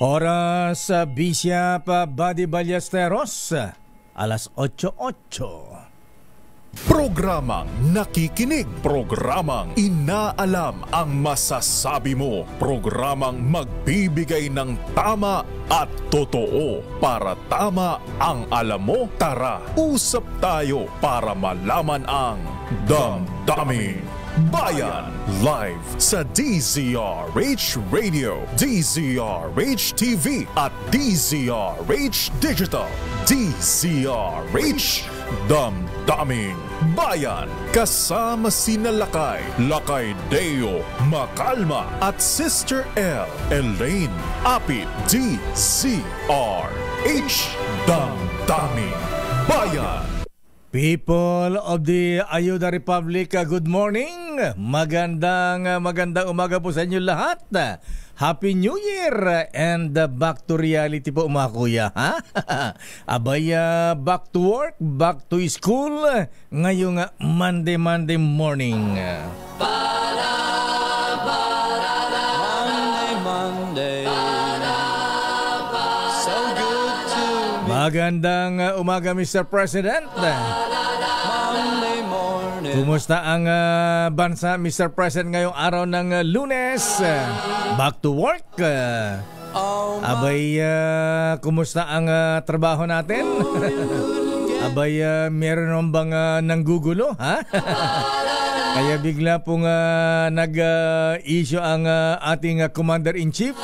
Oras sa Bisya pa Buddy Ballesteros, alas 8:08. Programang nakikinig, programang inaalam ang masasabi mo, programang magbibigay ng tama at totoo para tama ang alam mo. Tara, usap tayo para malaman ang Damdaming Bayan. Live sa DZRH Radio, DZRH TV at DZRH Digital. DZRH Damdaming Bayan. Kasama sina Lakay Deo Macalma at Sister L Elaine Apit. DZRH Damdaming Bayan. People of the Ayuda Republic, good morning. Magandang umaga po sa inyo lahat. Happy New Year and back to reality po mga kuya. Ha? Abay, back to work, back to school ngayong Monday morning. Monday. So good to me. Magandang umaga, Mr. President. Kumusta ang bansa, Mr. President, ngayong araw ng Lunes? Back to work. Abay, kumusta ang trabaho natin? Abay, meron naman bang nanggugulo? Ha? Kaya bigla pong nag-issue ang ating Commander-in-Chief,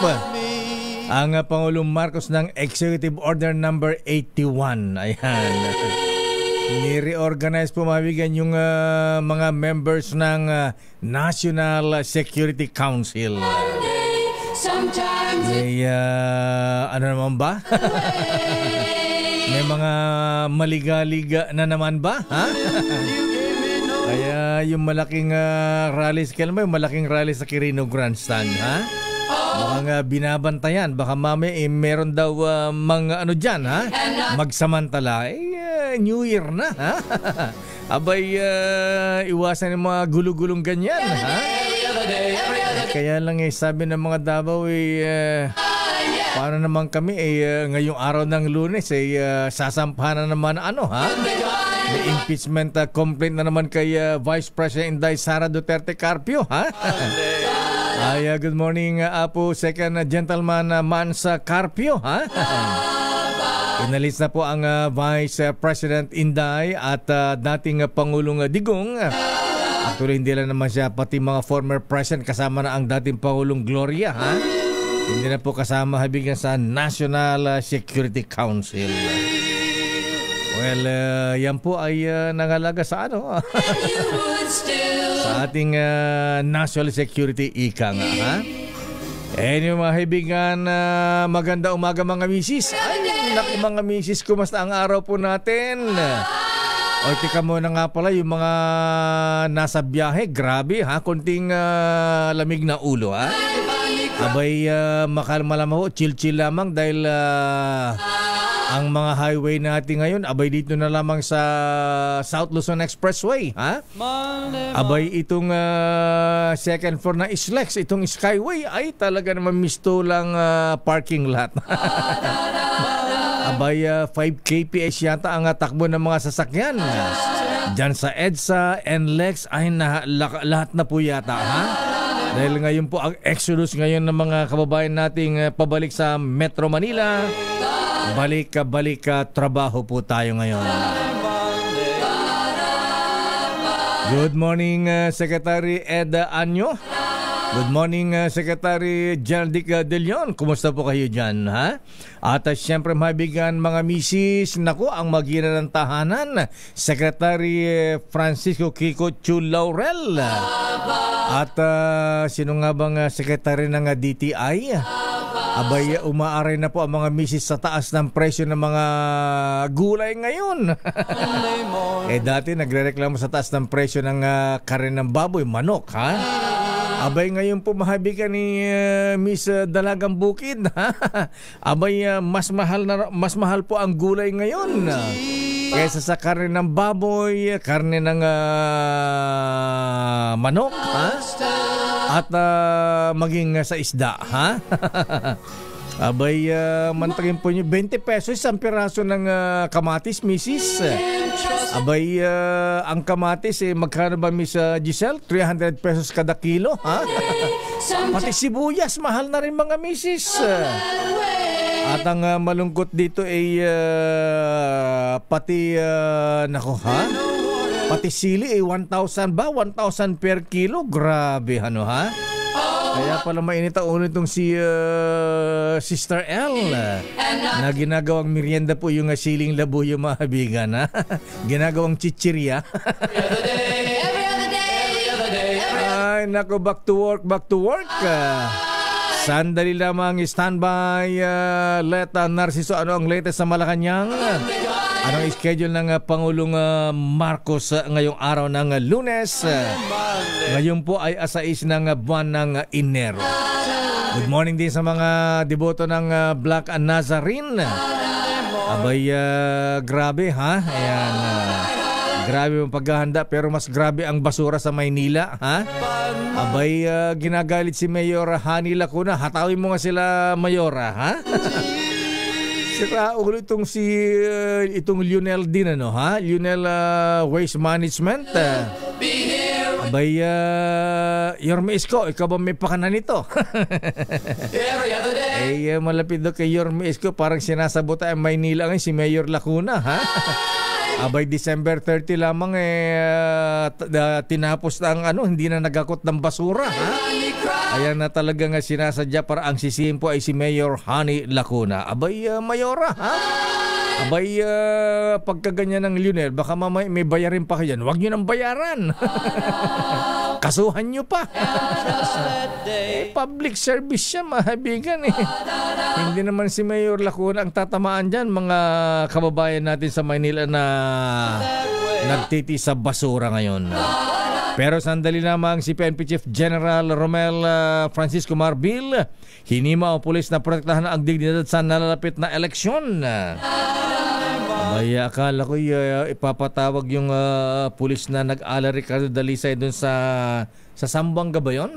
ang Pangulong Marcos, ng Executive Order number 81. Ayan. Ni-reorganize po mabigan yung mga members ng National Security Council. May ano naman ba? May mga maliga-liga na naman ba? Ha? Kaya yung malaking rally, kailan ba yung malaking rally sa Quirino Grandstand? Ha? Mga binabantayan. Baka mamaya meron daw mga ano dyan, ha? Magsamantala. New Year na, ha? Abay, iwasan yung mga gulugulong ganyan, ha? Kaya lang sabi ng mga Davao, paano naman kami, ngayong araw ng Lunes, sasampahan na naman ano, ha? May impeachment complaint na naman kay Vice President Inday Sara Duterte Carpio, ha? Ay, good morning, Apo Second Gentleman Mansa Carpio, ha? Inalis na po ang Vice President Inday at dating Pangulong Digong. Actually, hindi lang naman siya, pati mga former president, kasama na ang dating Pangulong Gloria, ha? Hindi na po kasama habigan sa National Security Council. Well, yan po ay nangalaga sa ano? Sa ating national security ika nga, ha? Anyway, mga kaibigan, maganda umaga mga misis. Ay, naku mga misis, kumusta ang araw po natin? O, tika muna nga pala yung mga nasa biyahe. Grabe, ha? Kunting lamig na ulo, ha? Abay, makalma lamang ho, chill-chill lamang dahil ang mga highway natin ngayon, abay dito na lamang sa South Luzon Expressway, ha? Abay itong second floor na Islex, itong Skyway ay talaga naman mistulang parking lot. Abay 5 kps yata ang takbo ng mga sasakyan. Diyan sa EDSA and LEX ay lahat na po yata, ha? Dahil ngayon po ang exodus ngayon ng mga kababayan nating pabalik sa Metro Manila. Balik trabaho po tayo ngayon. Good morning, Secretary Ed Anyo. Good morning, Secretary General Dick De Leon. Kumusta po kayo dyan, ha? At siyempre, mabigan mga misis, naku, ang magina ng tahanan, Secretary Francisco Kiko Chu Laurel. At sino nga bang Secretary ng DTI? Abay, umaaray na po ang mga misis sa taas ng presyo ng mga gulay ngayon. Dati nagrereklamo sa taas ng presyo ng karne ng baboy, manok, ha? Abay, ngayon po mahabigan ni Miss Dalagang Bukid, ha? Abay, mas mahal po ang gulay ngayon. Kesa sa karne ng baboy, karne ng manok, ha? At maging sa isda, ha? Abay, mantagin po nyo, 20 pesos ang piraso ng kamatis, misis. Abay, ang kamatis, magkano ba, Miss Giselle? 300 pesos kada kilo, ha? Pati sibuyas, mahal na rin mga misis. At ang malungkot dito ay pati, nako ha? Pati sili ay 1,000 ba? 1,000 per kilo? Grabe, ano ha? Kaya pala mainit ang ulo itong si Sister L na ginagawang merienda po yung siling labuyo, mga kaibigan, ha? Ginagawang chichirya. Ay, nako, back to work, back to work. Sandali lamang, standby. Let Narciso, ano ang latest sa Malacanang? Anong schedule ng Pangulong Marcos ngayong araw ng Lunes? Ngayon po ay 6 ng buwan ng Enero. Good morning din sa mga deboto ng Black Nazarene. Abay, grabe ha? Ayan, grabe ang paghahanda, pero mas grabe ang basura sa Maynila, ha? Abay, ginagalit si Mayor Hani Lacuna. Hatawin mo nga sila, Mayora, ha? Sira ulo itong itong Lionel din, ano, ha? Lionel Waste Management. Abay, Yorme Isko, ikaw ba may pakanan nito? Malapit daw kay Yorme Isko, parang sinasabota ang Maynila ngayon si Mayor Lacuna, ha? Abay, December 30 lamang tinapos na ang hindi na nagakot ng basura, ha? Ayan na talagang sinasadya para ang sisihin po ay si Mayor Hani Lacuna. Abay, Mayora, ha? Abay, pagka ganyan ng Lionel, baka mamay may bayarin pa kayo. Huwag nyo nang bayaran. Kasuhan nyo pa. Public service siya, mahabigan eh. Hindi naman si Mayor Lacuna ang tatamaan dyan, mga kababayan natin sa Maynila na nagtiti sa basura ngayon. Pero sandali lamang, si PNP Chief General Romel Francisco Marbil hinima ang pulis na protektahan ang dignidad sa nalalapit na eleksyon. Ay, akala ko ipapatawag yung pulis na nag-ala Ricardo Dalisay dun sa Sambanga ba yun?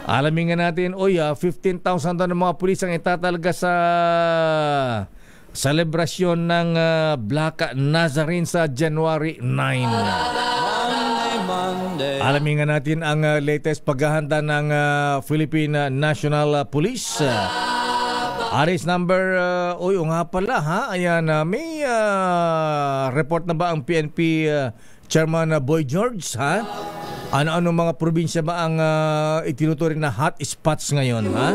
Alamin nga natin, 15,000 doon ng mga pulis ang itatalaga sa selebrasyon ng Black Nazarene sa January 9. Alamin nga natin ang latest paghahanda ng Philippine National Police. Aris number, nga pala ha, ayan, may report na ba ang PNP Chairman Boy George, ha? Ano-ano mga probinsya ba ang itinuturing na hot spots ngayon, ha?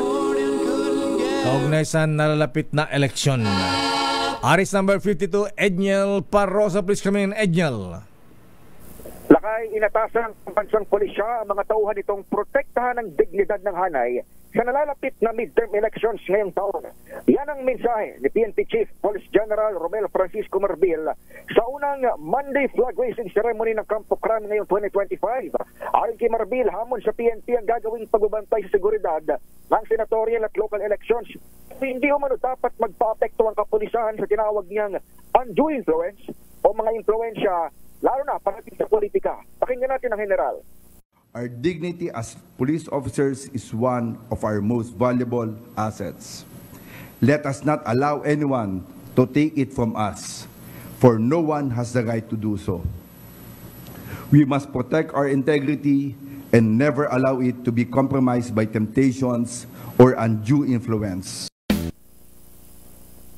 Kaugnay sa nalalapit na eleksyon. Aris number 52, Edniel Parrosa, please come in, Edniel. Lakay, inatasan ng bansang pulisya ang mga tauhan itong protektahan ng dignidad ng hanay sa nalalapit na midterm elections ngayong taon. Yan ang mensahe ni PNP Chief Police General Romel Francisco Marbil sa unang Monday flag raising ceremony ng Campo Crame ngayong 2025. Ayon kay Marbil, hamon sa PNP ang gagawing pagbabantay sa seguridad ng senatorial at local elections. Hindi umano dapat magpa-apekto ang kapulisahan sa tinawag niyang undue influence o mga impluensya, lalo na parating sa politika. Pakinggan natin ang general. Our dignity as police officers is one of our most valuable assets. Let us not allow anyone to take it from us, for no one has the right to do so. We must protect our integrity and never allow it to be compromised by temptations or undue influence.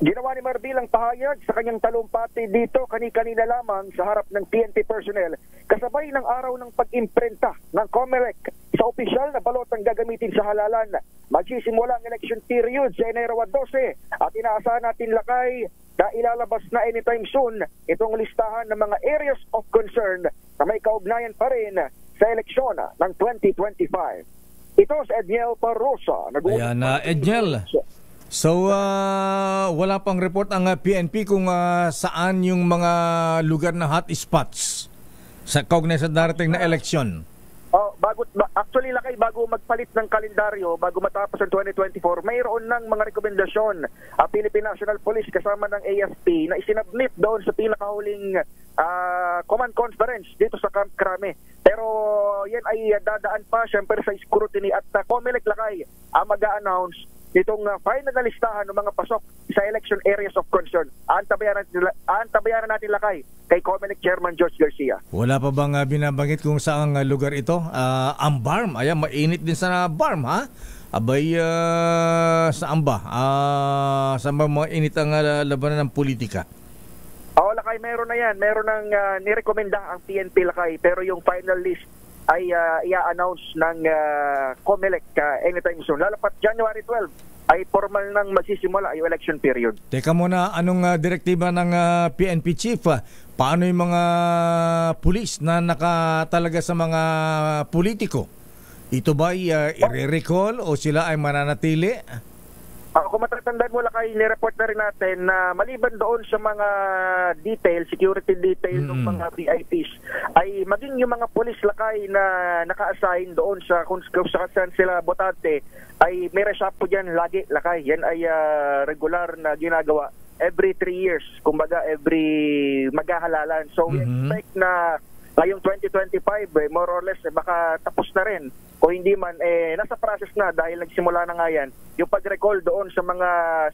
Ginawa ni Marbil ang pahayag sa kanyang talumpati dito kani-kanina lamang sa harap ng PNP personnel kasabay ng araw ng pag-imprenta ng COMELEC sa opisyal na balotang gagamitin sa halalan. Magsisimula ang election period sa Enero 12 at inaasahan natin lakay na ilalabas na anytime soon itong listahan ng mga areas of concern na may kaugnayan pa rin sa eleksyon ng 2025. Ito si Edniel Parrosa. Ayan na, Edniel. So, wala pang report ang PNP kung saan yung mga lugar na hot spots sa kaugnay sa darating na eleksyon. Actually, lakay, bago magpalit ng kalendaryo, bago matapos ang 2024, mayroon ng mga rekomendasyon ang Philippine National Police kasama ng AFP na isinabnit doon sa pinakahuling command conference dito sa Camp Crame. Pero yan ay dadaan pa syempre sa scrutiny at COMELEC lakay ang mag-a-announce nitong final na listahan ng mga pasok sa election areas of concern. Antabayaran natin lakay kay Comelec Chairman George Garcia. Wala pa bang binabanggit kung saang lugar ito? Ang BARM, ayan, mainit din sa BARM, ha? Abay, saan ba? Saan ba mainit ang labanan ng politika? Oo, lakay, meron na yan. Meron nang nirekomenda ang PNP, lakay. Pero yung final list ay i-announce ng Comelec anytime soon. Lalapat January 12 ay formal nang magsisimula yung election period. Teka muna, anong direktiba ng PNP chief? Paano yung mga pulis na nakatalaga sa mga politiko? Ito ba i-recall o sila ay mananatili? Kung matatandaan mo, lakay, nireport na rin natin na maliban doon sa mga security detail ng mga VIPs, ay maging yung mga police, lakay, na naka-assign doon sa kung saan sila botante, ay may reshapo dyan lagi, lakay. Yan ay regular na ginagawa every 3 years, kumbaga every maghahalalan. So we expect na ngayong 2025, more or less, baka tapos na rin. O hindi man, nasa process na dahil nagsimula na nga yan yung pag-recall doon sa mga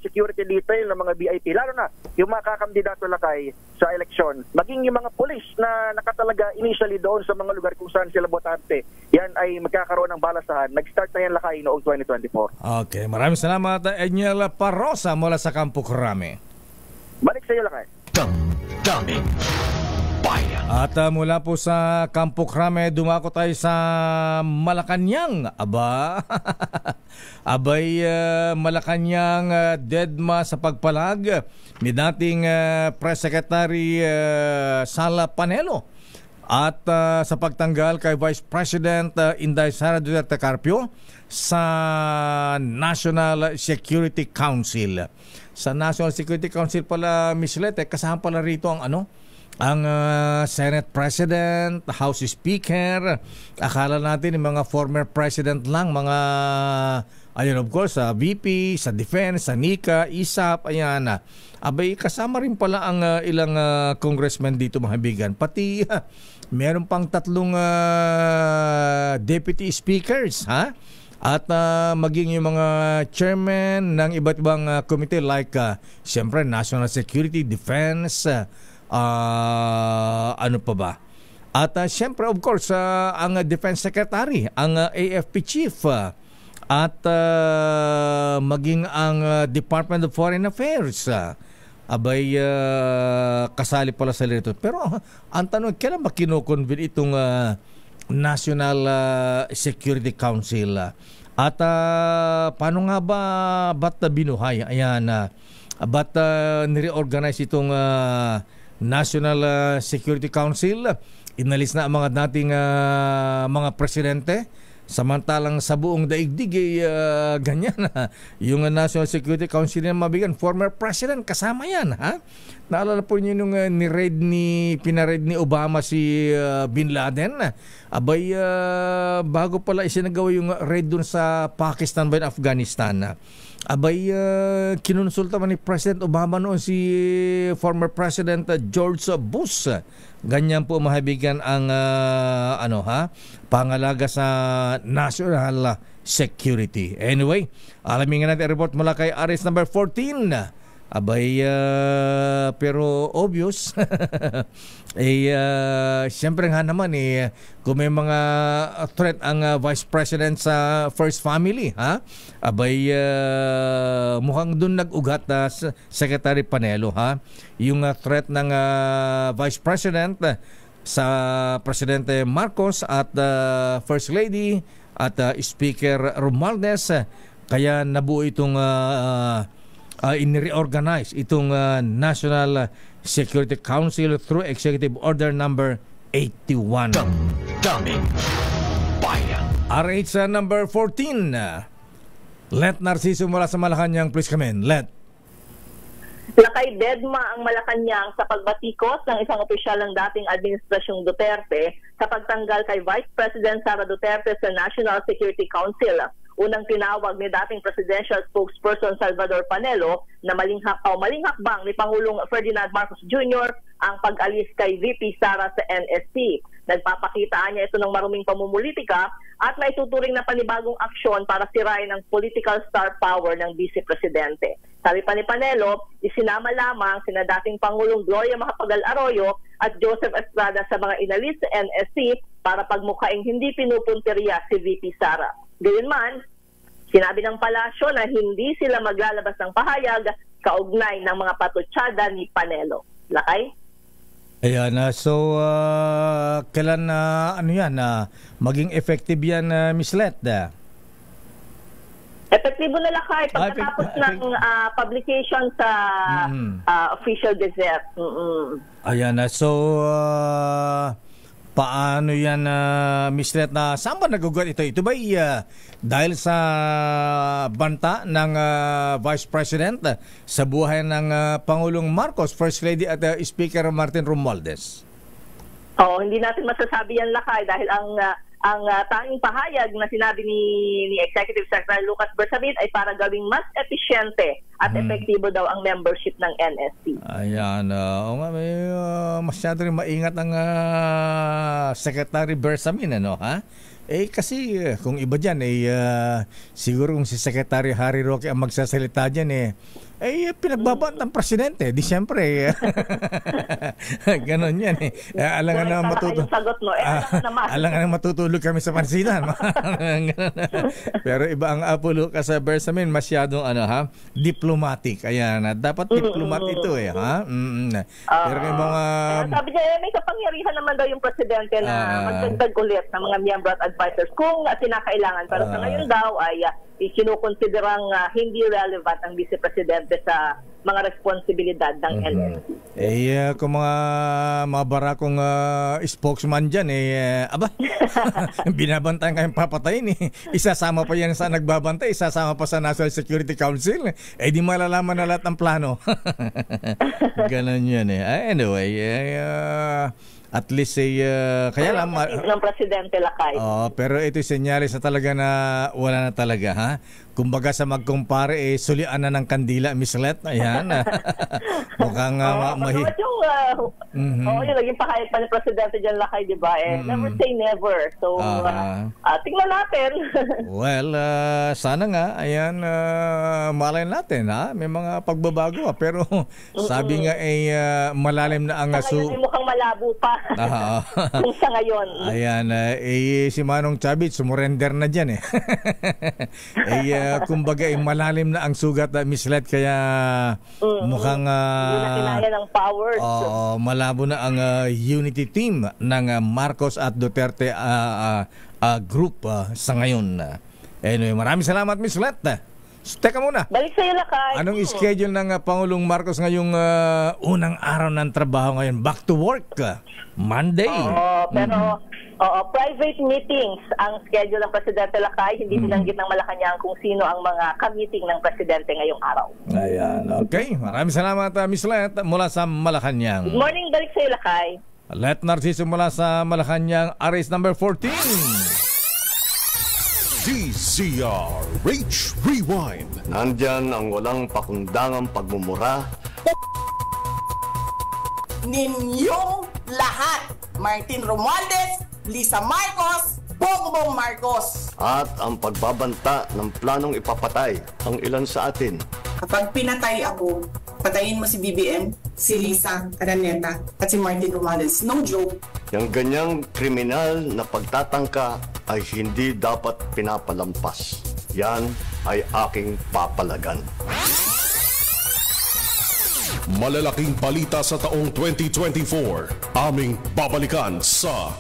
security detail ng mga VIP, lalo na yung mga kakandidato, lakay, sa eleksyon. Maging yung mga polis na nakatalaga initially doon sa mga lugar kung saan sila botante, yan ay magkakaroon ng balasahan. Nag-start na yan, lakay, noong 2024. Okay, maraming salamat, Eniel Parrosa mula sa Campo Crame. Balik sa iyo, lakay. Damdamin Bayan. At mula po sa Campo Crame, dumako tayo sa Malacanang. Aba, abay, Malacanang, deadma sa pagpalag ni dating Press Secretary Sala Panelo at sa pagtanggal kay Vice President Inday Sara Duterte Carpio sa National Security Council. Sa National Security Council pala, Miss Lete, kasama pala rito ang ang Senate President, House Speaker. Akala natin yung mga former President lang, mga, ayun, of course, sa VP, sa Defense, sa NICA, ISAP, ayan. Abay, kasama rin pala ang ilang congressmen dito, mga bigan. Pati, meron pang 3 deputy speakers, ha? At maging yung mga chairman ng iba't ibang committee like, siyempre, National Security, Defense, ano pa ba? At siyempre, of course, ang Defense Secretary, ang AFP Chief, at maging ang Department of Foreign Affairs. Abay, kasali pala sa lito. Pero ang tanong, kailan ba kinoconvene itong National Security Council? At paano nga ba, ba't binuhay? Ayan, ba't nireorganize itong National Security Council? Inalis na ang mga dating mga presidente, samantalang sa buong daigdig ganyan. Yung National Security Council na mabigan, former president, kasama yan, ha? Naalala po niyo nung pinaraid ni Obama si Bin Laden. Abay, bago pala isinagawa yung raid dun sa Pakistan ba Afghanistan. Abay, kinonsulta man ni President Obama noon si former President George Bush. Ganyan po, mahabigan ang pangalaga sa national security. Anyway, alamin nga natin report mula kay arrest number 14. Abay, pero obvious. Siyempre nga naman, kung may mga threat ang Vice President sa First Family, ha? Abay, mukhang dun nag-ugat Secretary Panelo, ha? Yung threat ng Vice President sa Presidente Marcos at First Lady at Speaker Romualdez. Kaya nabuo itong in-reorganize itong National Security Council through Executive Order number 81. Damdamin Bayan. RH number 14. Let Narciso mula sa Malacanang, please come in. Let. Nakaidedma ang Malacanang sa pagbatikos ng isang opisyal ng dating Administrasyong Duterte sa pagtanggal kay Vice President Sara Duterte sa National Security Council. Unang tinawag ni dating Presidential Spokesperson Salvador Panelo na malinghakbang ni Pangulong Ferdinand Marcos Jr. ang pag-alis kay VP Sara sa NSC. Nagpapakita niya ito ng maruming pamumulitika at maituturing na panibagong aksyon para sirain ang political star power ng Vice Presidente. Sabi pa ni Panelo, isinama lamang sina dating Pangulong Gloria Macapagal Arroyo at Joseph Estrada sa mga inalis sa NSC para pagmukhaing hindi pinupunteriya si VP Sara. Gayunman, sinabi ng palasyo na hindi sila maglalabas ng pahayag kaugnay ng mga patutsada ni Panelo. Lakay? Ayan, so kailan maging effective yan, Miss Let? Epektibo na lakay pagkatapos ng publication sa official gazette. Ayan, so paano yan, Miss Let, na saan ba nagugat ito? Ito ba dahil sa banta ng Vice President sa buhay ng Pangulong Marcos, First Lady at Speaker Martin Romualdez? Hindi natin masasabi yan lakay dahil ang tanging pahayag na sinabi ni Executive Secretary Lucas Bersamin ay para gawing mas episyente at epektibo daw ang membership ng NSC. Ayan, masyado rin maingat ang Secretary Bersamin, ha? Kasi kung iba dyan, siguro kung si Secretary Harry Roque ang magsasalita dyan, pinagbabaan ng presidente. Di siyempre, ganon yan. Alangan na matutulog kami sa pansinan. Pero iba ang Apo Lucas Bersamin, masyadong diplomatic. Ayan, dapat diplomat ito ha? Pero kung mga... sabi niya, may kapangyarihan naman daw yung presidente na magdagdag ulit ng mga miyembro at advisors kung kinakailangan. Pero sa ngayon daw ay kinukonsiderang hindi relevant ang Vice Presidente sa mga responsibilidad ng NSC. Kung mga barakong spokesman dyan, binabantayan kayong papatayin. Isasama pa yan sa nagbabantay, isasama pa sa National Security Council. Di malalaman na lahat ng plano. Ganon yan Anyway, at least kaya lang ng presidente lakay. Pero ito senyales na talaga na wala na talaga, ha? Kumbaga sa magkumpare sulian na ng kandila, Miss Let. Ayan. Mukhang yung naging pahayag pa ni presidente diyan lakay, di ba? Never say never. So tingnan natin. Well, sana nga ayan, malay natin, ha? May mga pagbabago, pero sabi nga malalim na ang mukhang malabo pa. Kung sa ngayon. Ayan, si Manong Chavit sumurrender na dyan kumbaga malalim na ang sugat, Miss Let, kaya mukhang hindi na kinaya ng powers. Malabo na ang unity team ng Marcos at Duterte group sa ngayon. Anyway, maraming salamat, Miss Let. Teka muna. Balik sa'yo lakay. Anong schedule ng Pangulong Marcos ngayong unang araw ng trabaho ngayon? Back to work? Monday? Pero private meetings ang schedule ng Presidente lakay. Hindi binanggit ng Malacanang kung sino ang mga ka-meeting ng Presidente ngayong araw. Ayan, okay. Maraming salamat, Miss Let, mula sa Malacanang. Good morning, balik sa'yo lakay. Let Narciso mula sa Malacanang, Aris number 14. DZRH Rewind. Nandyan ang walang pakundangang pagmumura. Ninyong lahat, Martin Romualdez, Lisa Marcos, Bongbong Marcos. At ang pagbabanta ng planong ipapatay ang ilan sa atin. Kapag pinatay ako, patayin mo si BBM, si Lisa Araneta, at si Martin Romualdez. No joke. Yung ganyang kriminal na pagtatangka ay hindi dapat pinapalampas. Yan ay aking papalagan. Malalaking balita sa taong 2024. Aming babalikan sa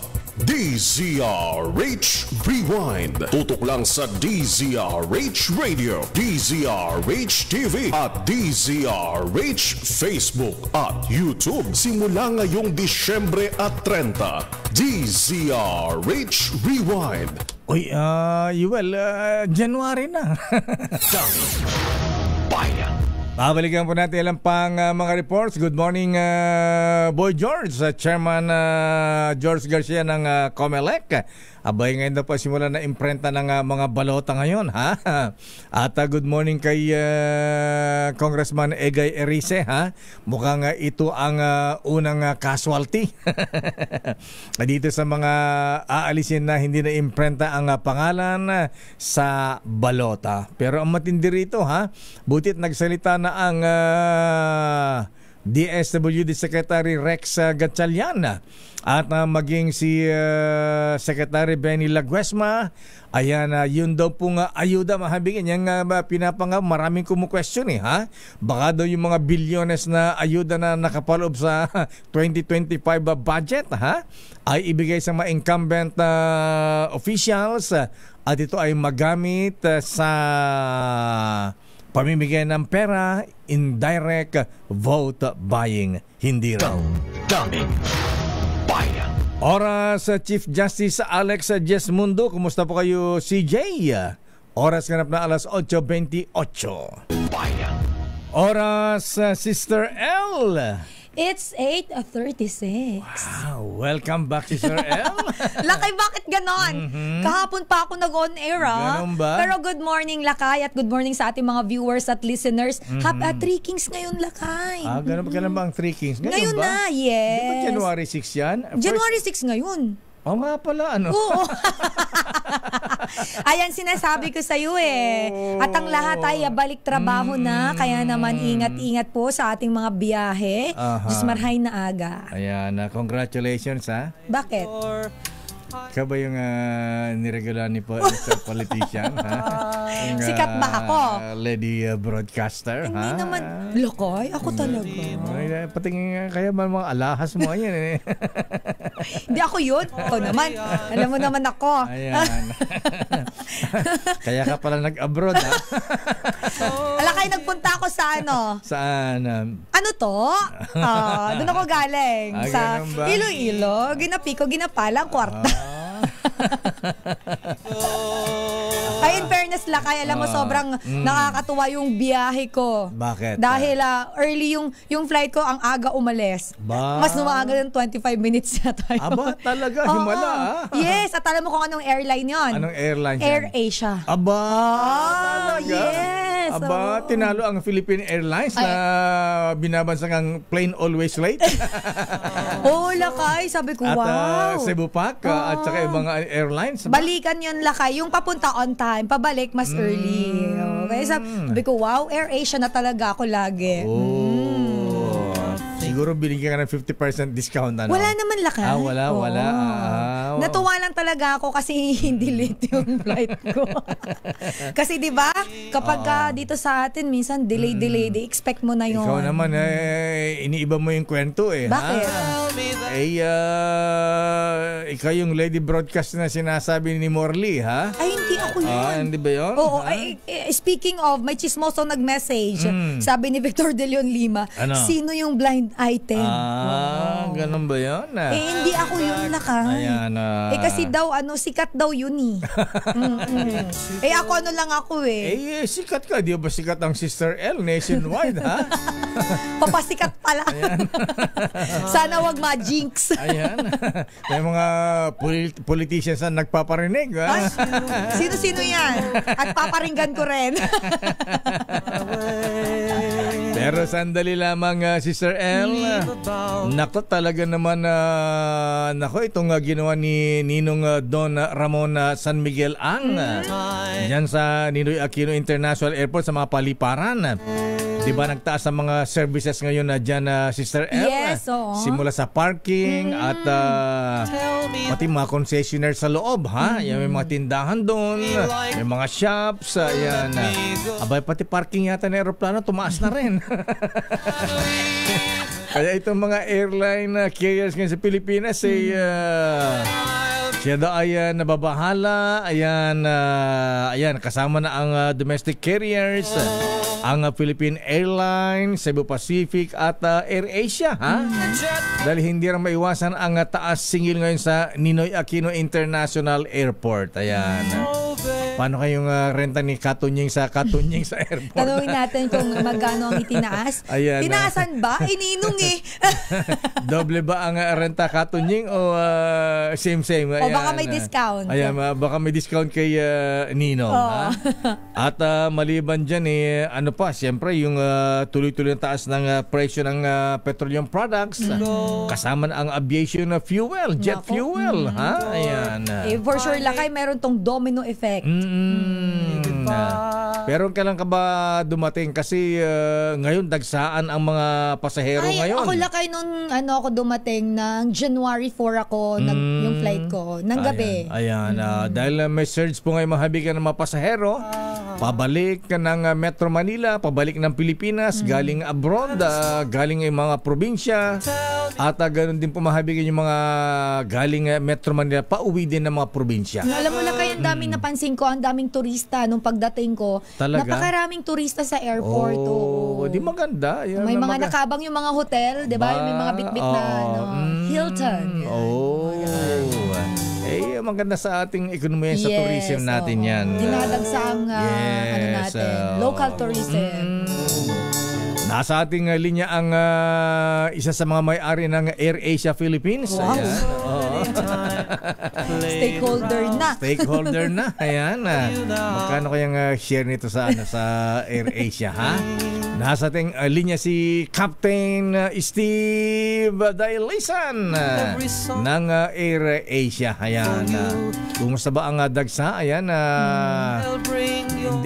DZRH Rewind. Tutok lang sa DZRH Radio, DZRH TV at DZRH Facebook at YouTube. Simula ngayong Disyembre at 30, DZRH Rewind. January na. Bayan. Babalikan po natin ilang pang mga reports. Good morning, Boy George, Chairman George Garcia ng COMELEC. Abay, ngayon na pa simula na imprenta ng mga balota ngayon, ha? At good morning kay Congressman Egay Erice, ha? Mukhang ito ang unang casualty dito sa mga aalisin na hindi na imprenta ang pangalan sa balota. Pero ang matindi rito, ha? Butit nagsalita na ang DSWD Secretary Rex Gatchalian at maging si Secretary Benny Laguesma. Ayan, yun daw pong ayuda mahabingin. Yung pinapanga, maraming kumukwestiyon ha. Baka daw yung mga bilyones na ayuda na nakapaloob sa 2025 budget ha, ay ibigay sa mga incumbent officials at ito ay magamit sa pamimigay ng pera, indirect vote buying. Hindi raw. Daming bayan. Oras, Chief Justice Alex Jesmundo. Kumusta po kayo, CJ? Oras ganap na alas 8:28. Bayan. Oras, Sister L. It's 8:36. Wow, welcome back, Sister L. Lakay, bakit ganon? Kahapon pa ako nag-on air, Ganon ba? Pero good morning, Lakay, at good morning sa ating mga viewers at listeners. Three Kings ngayon, Lakay. Ganun ba ang Three Kings? Ngayon ba? na, yes. Di ba January 6 yan? January 6 ngayon. Oo nga pala, ano? Oo. Ayan, sinasabi ko sa iyo At ang lahat ay balik trabaho na. Kaya naman ingat-ingat po sa ating mga biyahe. Diyos marhay na aga. Ayan, congratulations ha. Bakit? Ikaw ba yung niregula ni Mr. Politician? Ha? Yung, Sikat ba ako? Lady broadcaster? Hindi ha? naman. Lokoy, ako talaga. Ay, patingin kaya man mga alahas mo yan. Hindi ako yun. Ito naman. Alam mo naman ako. Ayan. Kaya ka pala nag-abroad ha? Alakay, nagpunta ako sa ano? Saan? Ano to? Doon ako galing. Sa ganun ba? Iloilo. Ginapiko, ginapala ang kwarta. Ay, in fairness, Lakay, alam mo, sobrang nakakatuwa yung biyahe ko. Bakit? Dahil early yung flight ko, ang aga umalis. Ba? Mas umaaga ng 25 minutes na tayo. Aba, talaga? Himala Yes, at alam mo kung anong airline yon? Anong airline Air yan? Asia. Aba, talaga? Yes. Aba, tinalo ang Philippine Airlines na binabansang ang plane always late. Lakay, sabi ko, wow. At Cebu Pac at saka ibang airlines. Balikan yun, Lakay. Yung papunta on time, pabalik mas early. Okay, sabi ko, wow, Air Asia na talaga ako lagi. Siguro binigyan ka ng 50% discount. Ano? Wala naman, Lakay. Wala. Natuwa lang talaga ako kasi hindi late yung flight ko. Kasi di ba kapag dito sa atin, minsan delay, di expect mo na yun. Ikaw naman, iniiba mo yung kwento Bakit? Ikaw yung lady broadcast na sinasabi ni Morley, ha? Ay, hindi ako yun. Hindi ba yun? Oo. Speaking of, may chismoso nag-message. Sabi ni Victor De Leon Lima, Ano? sino yung blind item? Ganun ba yun? Hindi ako yun, Lakay. Ayan. Kasi daw, sikat daw yun ako lang ako sikat ka. Di ba sikat ang Sister L nationwide, ha? Papasikat pala. Sana wag ma-jinx. Ayan. May mga politicians na nagpaparinig, ha? Sino-sino yan? At paparinggan ko rin. Pero sandali lamang, Sister L. Nako, talaga naman itong ginawa ni Ninong Don Ramon San Miguel Ang dyan sa Ninoy Aquino International Airport sa mga paliparan. Diba nagtaas ang mga services ngayon na dyan, Sister L? Yes, oo. Simula sa parking at pati mga concessionaire sa loob, ha? Yan, may mga tindahan doon, may mga shops, yan. Abay, pati parking yata ng aeroplano, tumaas na rin. Kaya itong mga airline carriers ngayon sa Pilipinas siya daw ay nababahala. Ayan, kasama na ang domestic carriers, ang Philippine Airlines, Cebu Pacific at Air Asia, ha? Dahil hindi rin maiwasan ang taas singil ngayon sa Ninoy Aquino International Airport. Ayan. Paano kayong renta ni Katunying sa airport? Tanungin natin kung magkano ang itinaas. Ayan, Tinaasan ba? Ininong eh. Doble ba ang renta Katunying o same? O baka may discount. Ayan, baka may discount kay Ninong. Ha? At maliban dyan, ano pa, siyempre yung tuloy-tuloy na taas ng presyo ng petroleum products. Kasama na ang aviation fuel, jet fuel. Ha? Ayan. For sure, Lakay, meron tong domino effect. Pero kailan ka ba dumating? Kasi ngayon dagsaan ang mga pasahero ngayon. Ako Lakay nung ako dumating ng January 4 ako yung flight ko ng gabi. Ayan. Dahil may surge po ngayon mahabigan ng mga pasahero, pabalik ng Metro Manila, pabalik ng Pilipinas, galing abroad, galing ng mga probinsya, at ganoon din po mahabigan yung mga galing Metro Manila, pauwi din ng mga probinsya. Alam mo Lakay, ang daming napansin ko, ang daming turista nung pagdating ko. Talaga? Napakaraming turista sa airport. Di maganda. Yan, may mga nakabang yung mga hotel, di ba? May mga bit-bit na Hilton. Maganda sa ating ekonomiya sa tourism natin yan. Dinadagsa ang local tourism. Nasa ating linya ang isa sa mga may-ari ng AirAsia Philippines. Wow. Ayan. Stakeholder na. Ayan. Magkano kayang share nito sa AirAsia, ha? Nasa ating linya si Captain Steve Dailisan ng AirAsia. Ayan. Kumusta ba ang dagsa? Ayan.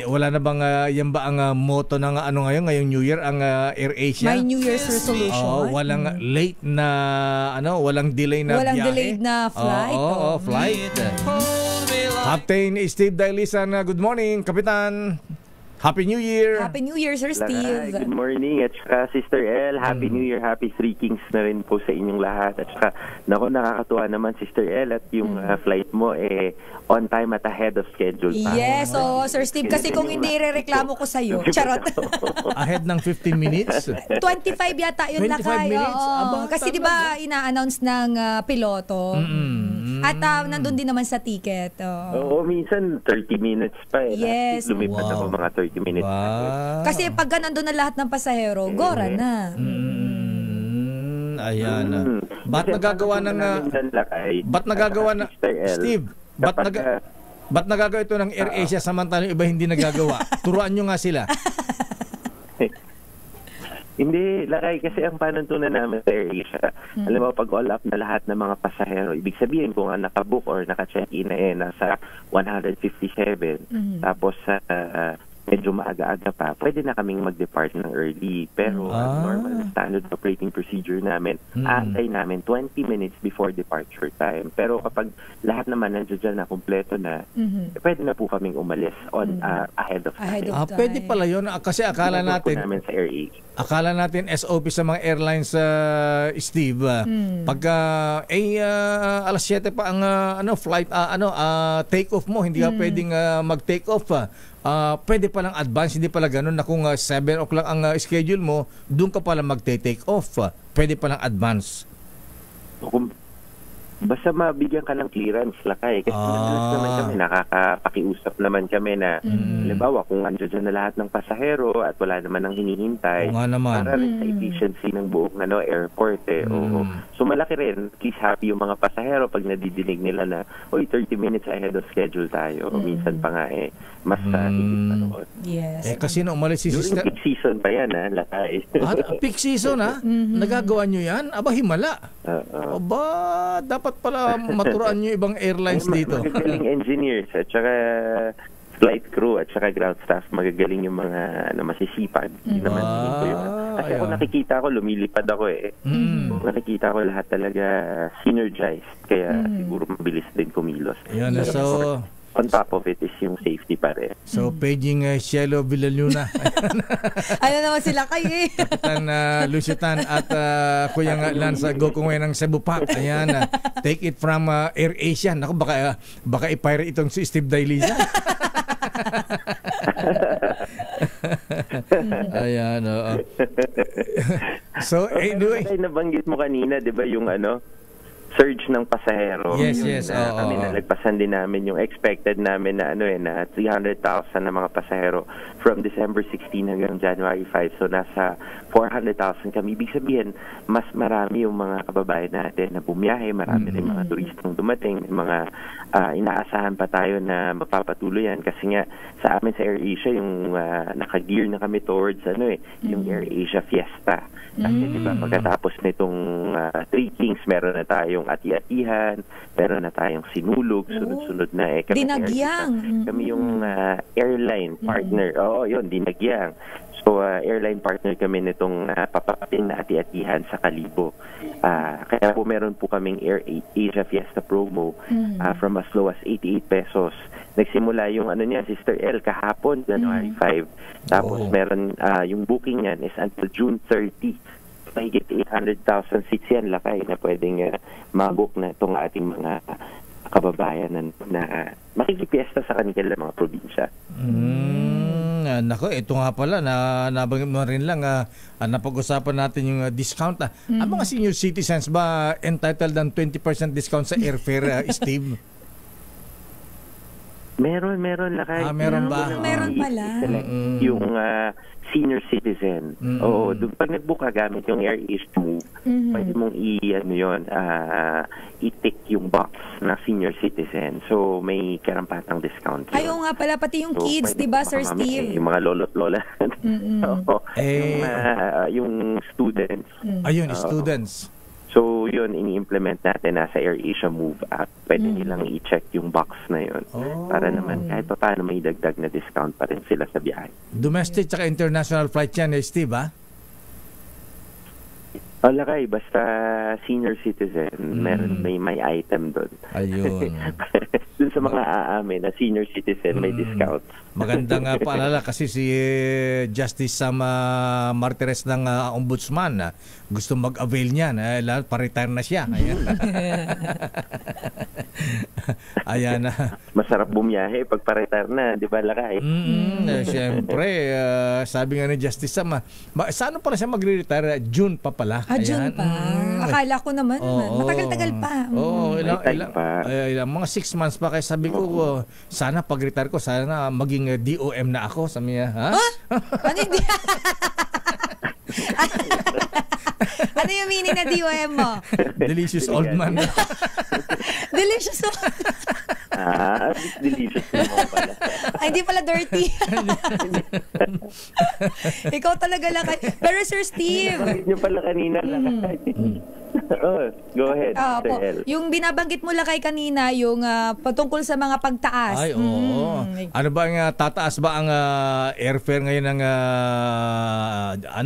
Wala na bang yan ba ang motto ng ngayong New Year ang AirAsia? My New Year's resolution. Walang late na walang delay na walang biyahe. Delayed na flight. Flight. Captain Steve Dailisan, good morning, Kapitan. Happy New Year! Happy New Year, Sir Steve! Good morning. At saka, Sister El, Happy New Year, Happy Three Kings na rin po sa inyong lahat. At saka, nakakatuwa naman, Sister El, at yung flight mo, on time at ahead of schedule pa. Yes, Sir Steve, kasi kung hindi re-reklamo ko sa'yo. Charot! Ahead ng 15 minutes? 25 yata yun, 25 Lakay. minutes? Kasi di ba ina-announce ng piloto? At nandun din naman sa ticket. Oo, minsan 30 minutes pa. Yes. Lumipat ako mga 30 minutes. Wow. Kasi pagka nandun na lahat ng pasahero, gora na. Ayan. Ba't nagagawa ng Steve? Ba't nagagawa ito ng AirAsia samantalang iba hindi nagagawa? Turuan nyo nga sila. Hindi, Lakay, kasi ang panuntunan namin sa AirAsia, alam mo, pag all up na lahat ng mga pasahero, ibig sabihin kung nakabook or naka-check-in na nasa 157, tapos medyo maaga-aga pa, pwede na kaming mag-depart ng early. Pero normal standard operating procedure namin, antay namin 20 minutes before departure time. Pero kapag lahat naman nandiyan dyan na kumpleto na, pwede na po kaming umalis ahead of time. Pwede pala yun. Kasi akala natin, namin sa AirAsia. Akala natin SOP sa mga airlines, Steve. Pagka alas 7 pa ang flight, take off mo, hindi ka pwedeng mag-take off. Pwede palang advance, hindi pala ganun na kung 7 o'clock ang schedule mo, doon ka pala mag-take off. Pwede palang advance. Basta mabigyan ka ng clearance, Lakay. Kasi madalas naman kami, nakakapakiusap naman kami na, halimbawa, kung andyan na lahat ng pasahero at wala naman ang hinihintay, para rin sa efficiency ng buong airport. So malaki rin, at least happy yung mga pasahero pag nadidinig nila na, 30 minutes ahead of schedule tayo. Minsan pa nga mas higit pa noon. Yes. Kasi na umalis si Sister. During peak season pa yan, Lakay. Peak season, nagagawa nyo yan? Aba, himala. Aba, dapat pala maturuan nyo ibang airlines dito. Magagaling engineers at saka flight crew at saka ground staff, magagaling yung mga masisipag. Hindi naman ko yun. Kasi ako nakikita ko, lumilipad ako nakikita ko lahat talaga synergized. Kaya siguro mabilis din kumilos. Yan, so on top of it is yung safety pa rin. So, paging Cielo Villaluna. Ano naman sila kayo Kapitan Lucitan at Kuya Lance Gokongwe ng Cebu Pac. Ayan, take it from AirAsia. Naku, baka i-pirate itong si Steve Dailisan. Ayan, So, anyway. Nabanggit mo kanina, di ba, yung surge ng pasahero. Yes, Yun, yes. Kami nalagpasan din namin yung expected namin na na 300,000 na mga pasahero from December 16 hanggang January 5. So nasa 400,000 kami. Ibig sabihin, mas marami yung mga kababayan natin na bumiyahe, marami rin mga turistang dumating, mga inaasahan pa tayo na magpapatuloy yan kasi nga sa amin sa AirAsia yung nakagear na kami towards yung AirAsia Fiesta. Kasi diba pagkatapos nitong Three Kings, meron na tayong Ati-Atihan, meron na tayong Sinulog, sunod-sunod na kami Dinagyang. Kami yung airline partner. Oo, yun, Dinagyang. So, airline partner kami nitong papapating na Ati-Atihan sa Kalibo. Kaya po meron po kaming AirAsia Fiesta promo from as low as 88 pesos. Nagsimula yung Sister L, kahapon, January 5. Tapos meron, yung booking yan is until June 30. Mahigit 800,000 seats yan, Lakay, na pwedeng mag-book na itong ating mga kababayan na makikipiesta sa kanilang mga probinsya. Nako, ito nga pala, nabanggit mo rin lang, napag-usapan natin yung discount. Ang mga senior citizens ba entitled ng 20% discount sa airfare, Steve? Meron Lakay. Meron ba? Meron pala. Yung senior citizen. Oo, pag nag-book ka gamit yung AirAsia Move, pwede mong i-tick yung box na senior citizen. So, may karampatang discount. Ayaw nga pala, pati yung kids, di ba, Sir Steve? Yung mga lolo't lola. Yung students. Ayun, students. So, yun, ini-implement natin nasa AirAsia Move app. Pwede nilang i-check yung box na yun. Para naman kahit pa paano may dagdag na discount pa rin sila sa biyahe. Domestic at international flight yan, Steve, ha? Lakay, basta senior citizen, may item doon. Ayun. Dun sa mga aamin na senior citizen, may discount. Magandang paalala kasi si Justice Sam Martires ng Ombudsman gusto mag-avail niyan. Pa-retire na siya. Ayan. Masarap bumiyahe pag pa-retire na, di ba, Lakay? Siyempre, sabi nga ni Justice Sam, saan pala siya magre-retire? June pa pala. June pa. Akala ko naman. Matagal-tagal pa. Ilang mga 6 months pa. Kaya sabi ko, sana pag-retire ko, sana maging DOM na ako. Sabi niya, ha? Ano yung ano yung meaning na DOM mo? Delicious old man. Delicious old delicious naman pala. Ay, hindi pala dirty. Ikaw talaga lang. Pero Sir Steve. Bakit nyo pala kanina lang? Go ahead. Yung binabanggit mo lang kay kanina, yung patungkol sa mga pagtaas. Ay, oo. Ano ba ang tataas ba ang airfare ngayon ng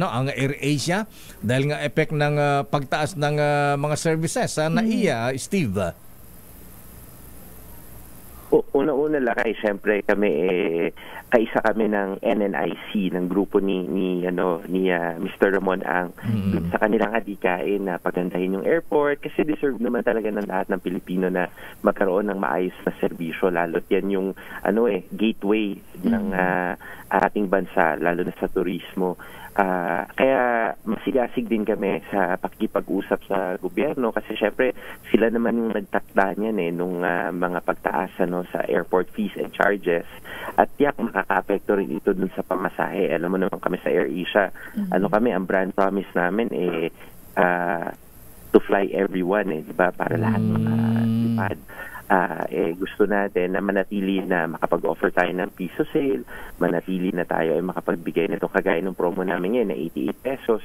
ang AirAsia? Dahil nga effect ng pagtaas ng mga services sa NAIA, Steve? Una-una Lakay, syempre kami kaisa kami ng NNIC, ng grupo ni Mr. Ramon Ang sa kanilang adikain na pagandahin yung airport kasi deserve naman talaga ng lahat ng Pilipino na magkaroon ng maayos na serbisyo, lalo't yan yung gateway ng ating bansa, lalo na sa turismo. Kaya masigasig din kami sa pakikipag-usap sa gobyerno kasi syempre sila naman yung nagtakda niyan nung mga pagtaas sa airport fees and charges at makaka-apekto rin ito dun sa pamasahe. Alam mo naman kami sa AirAsia, kami ang brand promise namin to fly everyone, diba? Para lahat makalipad. Gusto natin na manatili na makapag-offer tayo ng piso sale, manatili na tayo ay makapagbigay nito kagaya ng promo namin ngayon na 88 pesos.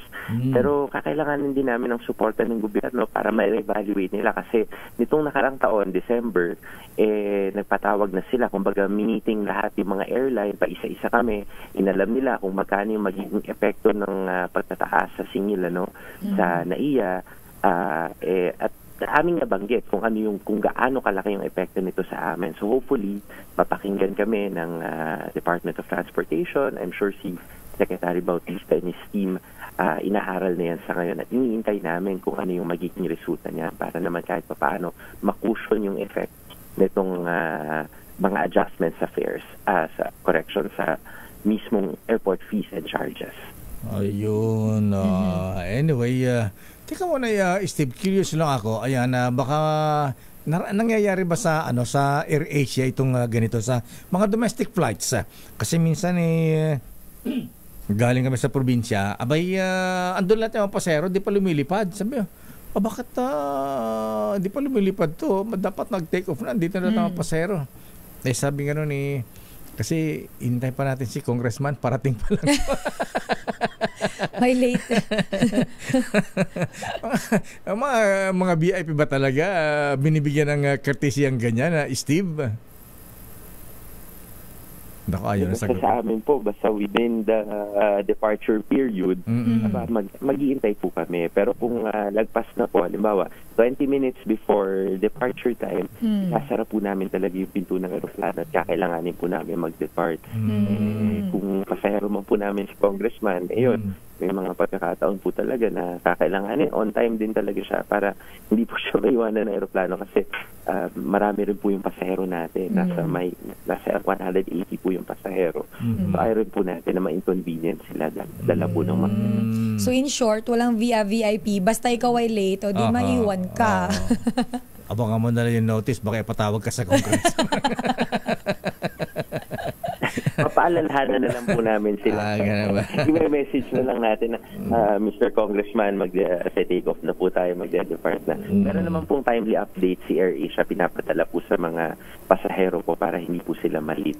Pero kakailanganin din namin ng suporta ng gobyerno para ma-evaluate nila kasi nitong nakarang taon, December, nagpatawag na sila, kumbaga miniting lahat yung mga airline, pa isa-isa kami, inalam nila kung magkano yung magiging epekto ng pagtataas sa singil sa NAIA, at aming nabanggit kung gaano kalaki yung epekto nito sa amin. So hopefully, mapakinggan kami ng Department of Transportation. I'm sure si Secretary Bautista and his team inaaral na yan sa ngayon at iniintay namin kung ano yung magiging resulta niya para naman kahit paano makusyon yung effect nitong mga adjustments sa fares, sa mismong airport fees and charges. Ayun. Anyway, Teka muna, Steve, curious lang ako. Ayan, baka nangyayari ba sa sa AirAsia itong ganito sa mga domestic flights? Kasi minsan galing kami sa probinsya, abay andun lahat yung mga pasahero, di pa lumilipad. Sabi ko, bakit di pa lumilipad to? Dapat nag-take off na, dito na lang mga pasahero. Sabi nga nun kasi hinintay pa natin si Congressman, parating pa lang. May late. mga VIP ba talaga binibigyan ng courtesy ang ganyan, Steve? Naku, ayaw na sagot. Sa amin po, basta within the departure period, mag-iintay po kami. Pero kung lagpas na po, halimbawa, 20 minutes before departure time, sasara po namin talaga yung pinto ng aeroplano at kakailanganin po namin mag-depart. Kung pasahero man po namin si Congressman, yun, may mga pagkakataon po talaga na kakailanganin. On time din talaga siya para hindi po siya maiwanan ng aeroplano kasi marami rin po yung pasahero natin. Nasa 180 po yung pasahero. So ayaw rin po natin na ma-inconvenience sila dala po ng mga. So in short, walang VIP. Basta ikaw ay late o di maiwan ka. Abangan mo na lang yung notice, baka ipatawag ka sa Congress. Papaalalahanan na lang po namin sila. May message na lang natin na Mr. Congressman, mag-take off na po tayo, mag-depart na. Pero naman pong timely update si AirAsia, pinapadala po sa mga pasahero po para hindi po sila malit.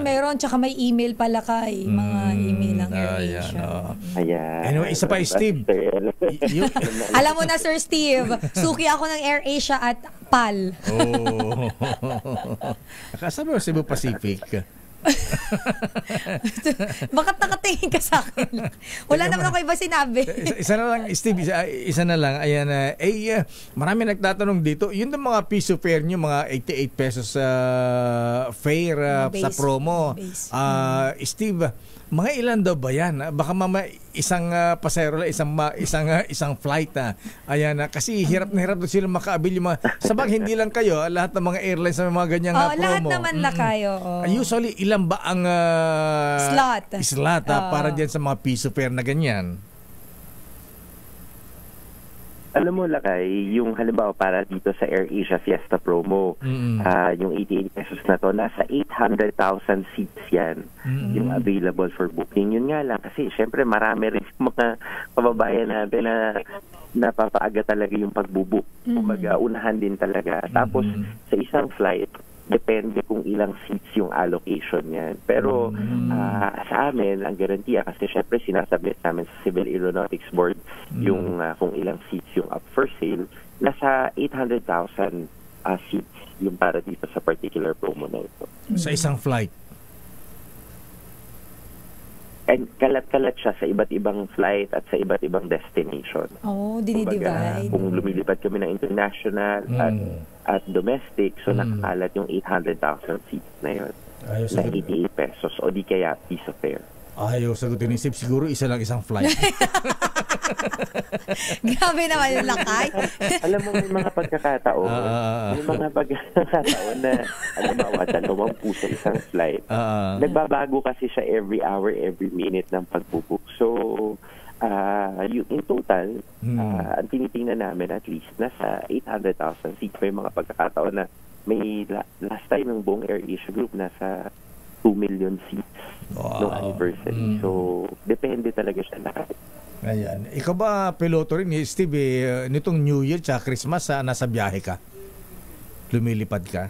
Meron, tsaka may email pala kay mga email ng AirAsia. Ayan. Anyway, isa pa, Steve. Alam mo na, Sir Steve, suki ako ng AirAsia at PAL. Nakasabi mo Cebu Pacific. Bakit nakatingin ka sa akin? Wala naman ako iba sinabi. Isa na lang, Steve, isa na lang. Ayan, marami nagtatanong dito. Yun ng mga piso fare nyo, mga 88 pesos fare sa promo. Steve, mga ilan daw ba yan? Baka isang pasahero lang, isang flight. Ayan, kasi hirap na hirap doon sila makaabil yung mga, sabag hindi lang kayo, lahat ng mga airlines sa mga ganyang promo. Lahat naman na kayo. Usually, ilan ba ang slot para dyan sa mga piso fare na ganyan? Alam mo, Lakay, yung halimbawa para dito sa AirAsia Fiesta promo, yung 88 pesos na to, nasa 800,000 seats yan yung available for booking. Yun nga lang, kasi syempre marami rin mga kababayan natin na napapaaga talaga yung pagbubook. Kumbaga, unahan din talaga. Tapos, sa isang flight, depende kung ilang seats yung allocation niyan. Pero sa amin, ang garantiya, kasi syempre sinasubmit namin sa Civil Aeronautics Board yung kung ilang seats yung up for sale, nasa 800,000 seats yung para dito sa particular promo na ito. Sa isang flight? And kalat-kalat siya sa iba't ibang flight at sa iba't ibang destination. Dinidivide. Kung lumilipad kami ng international at domestic, so nakakalat yung 800,000 seats na yun. Na 88 pesos o di kaya piso fare. Ayaw sagutin ni Steve, siguro isa lang isang flight. Grabe naman yung lakay. Alam mo, may mga pagkakataon, na, alam mo, 20 sa isang flight. Nagbabago kasi siya every hour, every minute ng pagbubook. So, in total, ang tinitingnan namin at least, nasa 800,000 seats. May mga pagkakataon na may last time ng buong AirAsia Group, nasa 2 million seats no anniversary. So, depende talaga siya lahat. Ayan. Ikaw ba, piloto rin, Steve, nitong New Year tsaka Christmas, nasa biyahe ka? Lumilipad ka?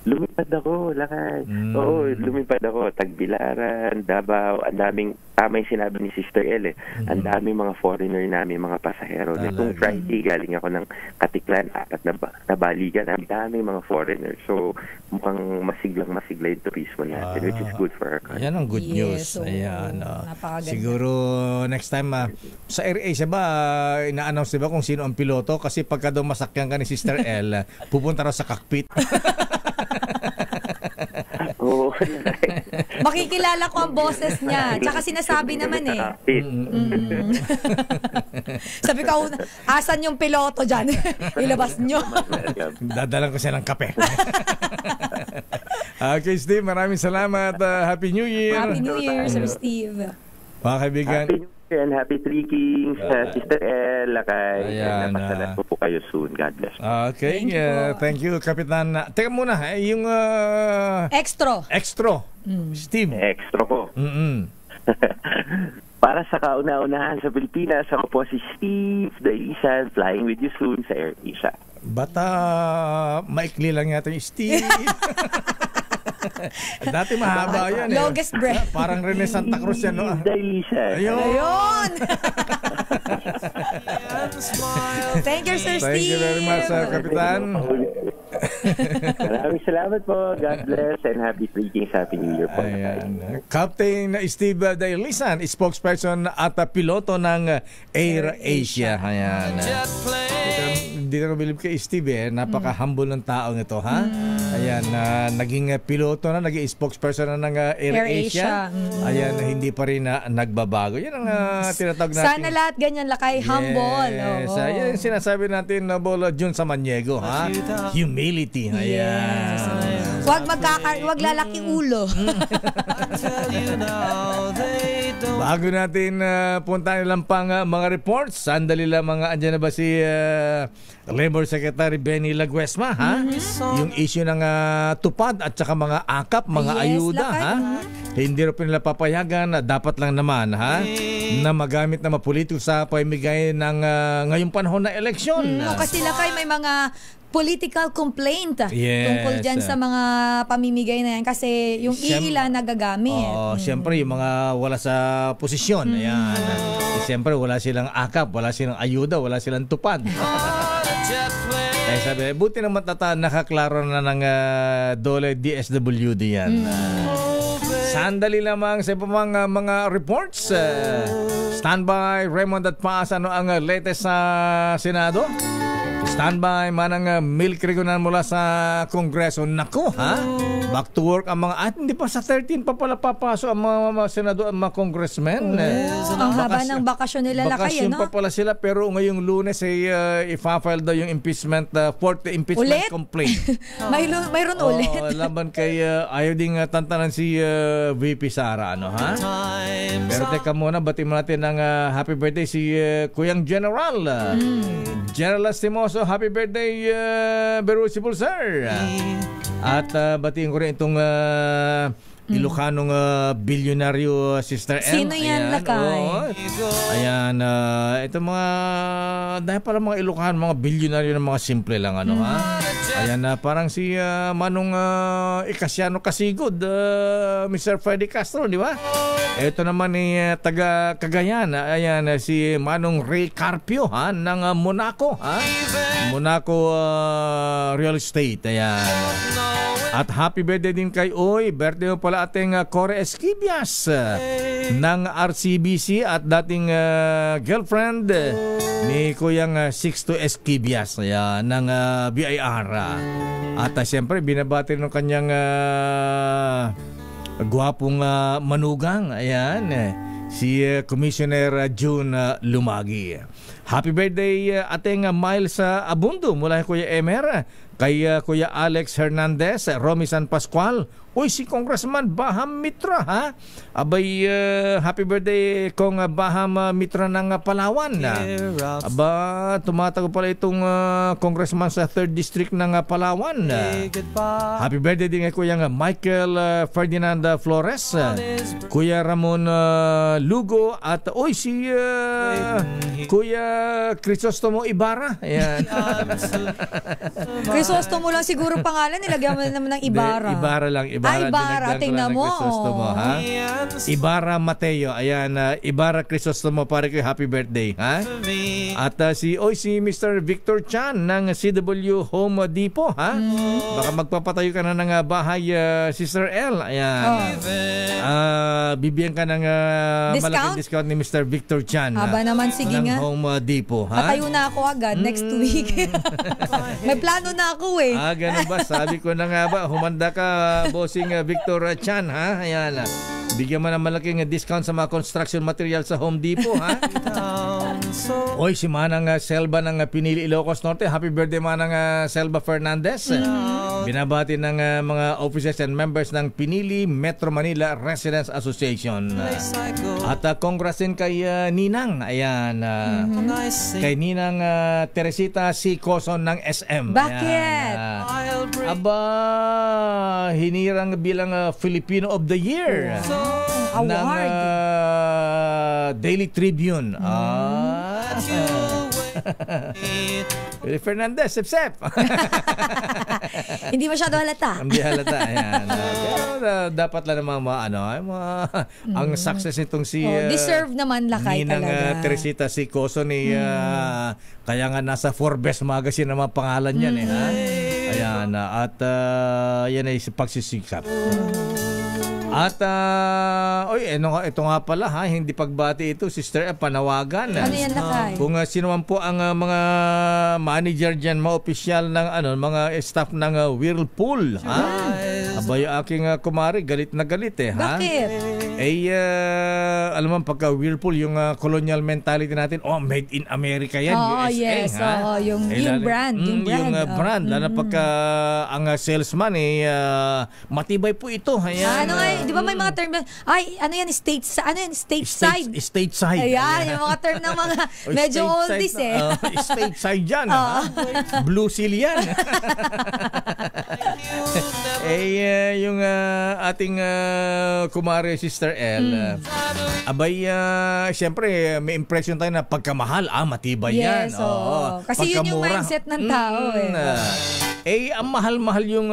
Lumipad ako, Lakay. Oo, lumipad ako. Tagbilaran, Davao, ang daming, tama yung sinabi ni Sister El ang daming mga foreigner namin, mga pasahero. Nitong Friday, galing ako ng Katiklan at nabaligan. Ang daming mga foreigner. So, mukhang masigla yung turismo natin, which is good for our country. Yan ang good news. Ayan. Siguro, next time, sa AirAsia ba, ina-announce ba kung sino ang piloto? Kasi pagka daw masakyan ka ni Sister El, pupunta raw sa cockpit. Makikilala ko ang boses niya. Tsaka sinasabi naman Sabi ko, asan yung piloto dyan? Ilabas nyo. Dadalan ko siya ng kape. Okay, Steve, maraming salamat. Happy New Year. Happy New Year, Sir Steve. Mga kaibigan, and happy Three Kings, Sister El, Lakay. Ayan, Napasalan po kayo soon. God bless. Okay, thank you, Kapitan. Teka muna, yung Extra. Steve. Extra po. Para sa kauna-unahan sa Pilipinas, ako po si Steve Daisan, flying with you soon sa AirAsia. Bata, maikli lang yata yung Steve. Dati mahaba yan Longest breath. Parang Rene Santa Cruz yan, no? Daisan. Ayun! Thank you, Sir Steve. Thank you very much, Kapitan. Maraming salamat po. God bless and happy Three Kings. Happy New Year po. Ayan. Captain Steve Dailisan, spokesperson at piloto ng AirAsia. Ayan. Hindi na bilib kay Steve, napaka-humble ng taong ito, ha? Ayan, naging piloto na, naging spokesperson na ng AirAsia. Ayan, hindi pa rin nagbabago. Yan ang tinatawag natin. Sana lahat ganyan, Lakay, humble. Yes. Yan yung sinasabi natin na bola Jun Samaniego, ha? Humility. Ayan. Huwag lalaki ulo. Bago natin puntahan lang pang mga reports, sandali lang mga andyan na ba si Labor Secretary Benny Laguesma, ha? Yung issue ng tupad at saka mga akap, mga ayuda, ha? Hindi rin nila papayagan, dapat lang naman, ha? Na magamit na mapolitiko sa pamimigay ng ngayong panahon na eleksyon. Kasi Lakay, may mga political complaint tungkol dyan sa mga pamimigay na yan kasi yung iila nagagamit. Siyempre yung mga wala sa posisyon, ayan. Siyempre wala silang akap, wala silang ayuda, wala silang tupad. Sabi, buti naman nakaklaro na ng Dole DSWD yan. Sandali lamang sa ibang mga reports. Standby, Raymond at Paas, ano ang latest sa Senado? Standby, manang milk regulan mula sa Kongreso. Naku, ha? Back to work ang mga hindi pa sa 13 pa pala papasok ang mga senado at mga congressmen. Ang haba ng bakasyon nila, Lakay, bakasyon pa pala sila, pero ngayong Lunes ay ifa-file daw yung impeachment, fourth impeachment complaint. Mayroon ulit. Laban kay ayaw ding tantanan si VP Sara, ano, ha? Pero teka muna, batiin mo natin ng happy birthday si Kuyang General. General Estimoso, happy birthday, Berusi Pulsar. At batiin ko rin itong Ilocanong bilyonaryo Sister M. Sino yan, Lakay? Ayan, ito mga dahil para mga Ilocano, mga bilyonaryo ng mga simple lang, ano, ha? Ayan, parang si Manong Icasiano Casigod, Mr. Freddy Castro, di ba? Ito naman ni taga Cagayan, ayan, si Manong Ray Carpio, ha, ng Monaco, ha? Monaco Real Estate, ayan. At happy birthday din kay birthday mo pala ating Core Esquibias ng RCBC at dating girlfriend ni Kuyang Sixto Esquibias ng BIR. At siyempre binabati ng kanyang gwapong manugang, ayan, si Commissioner June Lumagi. Happy birthday ating Miles Abundo mula kay Kuya Emer, kay Kuya Alex Hernandez, Romy San Pascual. Uy, si Congressman Baham Mitra, ha? Abay, happy birthday kong Baham Mitra ng Palawan. Aba, tumatago pala itong Congressman sa 3rd District ng Palawan. Happy birthday din kay Kuya Michael Ferdinand Flores, Kuya Ramon Lugo, at si Kuya Crisostomo Ibarra. Ayan. Crisostomo lang siguro pangalan, nilagyan mo naman ng Ibarra. Ibarra lang. Ibarra, tingnan mo. Ha? Ibarra Mateo. Ayan, Ibarra Crisostomo, pare ko, happy birthday, ha? At si Mr. Victor Chan ng CW Home Depot, ha? Baka magpapatayo ka na ng bahay, Sister L. Ayan. Bibigyan ka ng malaking discount ni Mr. Victor Chan. Aba naman, sige ng nga. Home Depot, ha? Patayo na ako agad next week. May plano na ako, eh. Ganun ba? Sabi ko na nga ba, humanda ka, bossing Victor Chan, ha? Ayan. Bigyan mo ng malaking discount sa mga construction material sa Home Depot, ha? Si Manang Selva ng Pinili, Ilocos Norte. Happy birthday, Manang Selva Fernandez. Binabati ng mga officers and members ng Pinili Metro Manila Residents Association. At congrats din kay Ninang. Ayan. Kay Ninang Teresita C. Coson ng SM. Bakit? Aba, hinirang bilang Filipino of the Year ng Daily Tribune. Fernandez, sep-sep. Hindi masyado halata. Hindi halata. Ayan. Pero dapat lang naman ang success nitong si deserve naman lakay Ninang talaga. Teresita C. Coson kaya nga nasa Forbes magazine naman pangalan yan ha. Ayan. At yan ay pagsisikap. At ito nga pala hindi pagbati ito, Sister, panawagan. Ano yan, lakay? Kung sino man po ang mga manager diyan, mga opisyal ng mga staff ng Whirlpool, abay aking kumari galit na galit Bakit? Alam mo pagka Whirlpool yung colonial mentality natin, made in America yan, USA, yes. Yung brand, yung brand, lalo pagka ang salesman matibay po ito. Ayan. Ano nga, di ba may mga term, stateside? Stateside. Ayan, yung mga term ng mga medyo oldies stateside yan. Blue Seal yan. Yung ating kumare Sister L, abay, siyempre, may impression tayo na pagkamahal, matibay yan. Yes, kasi yun yung mindset ng tao ang mahal-mahal yung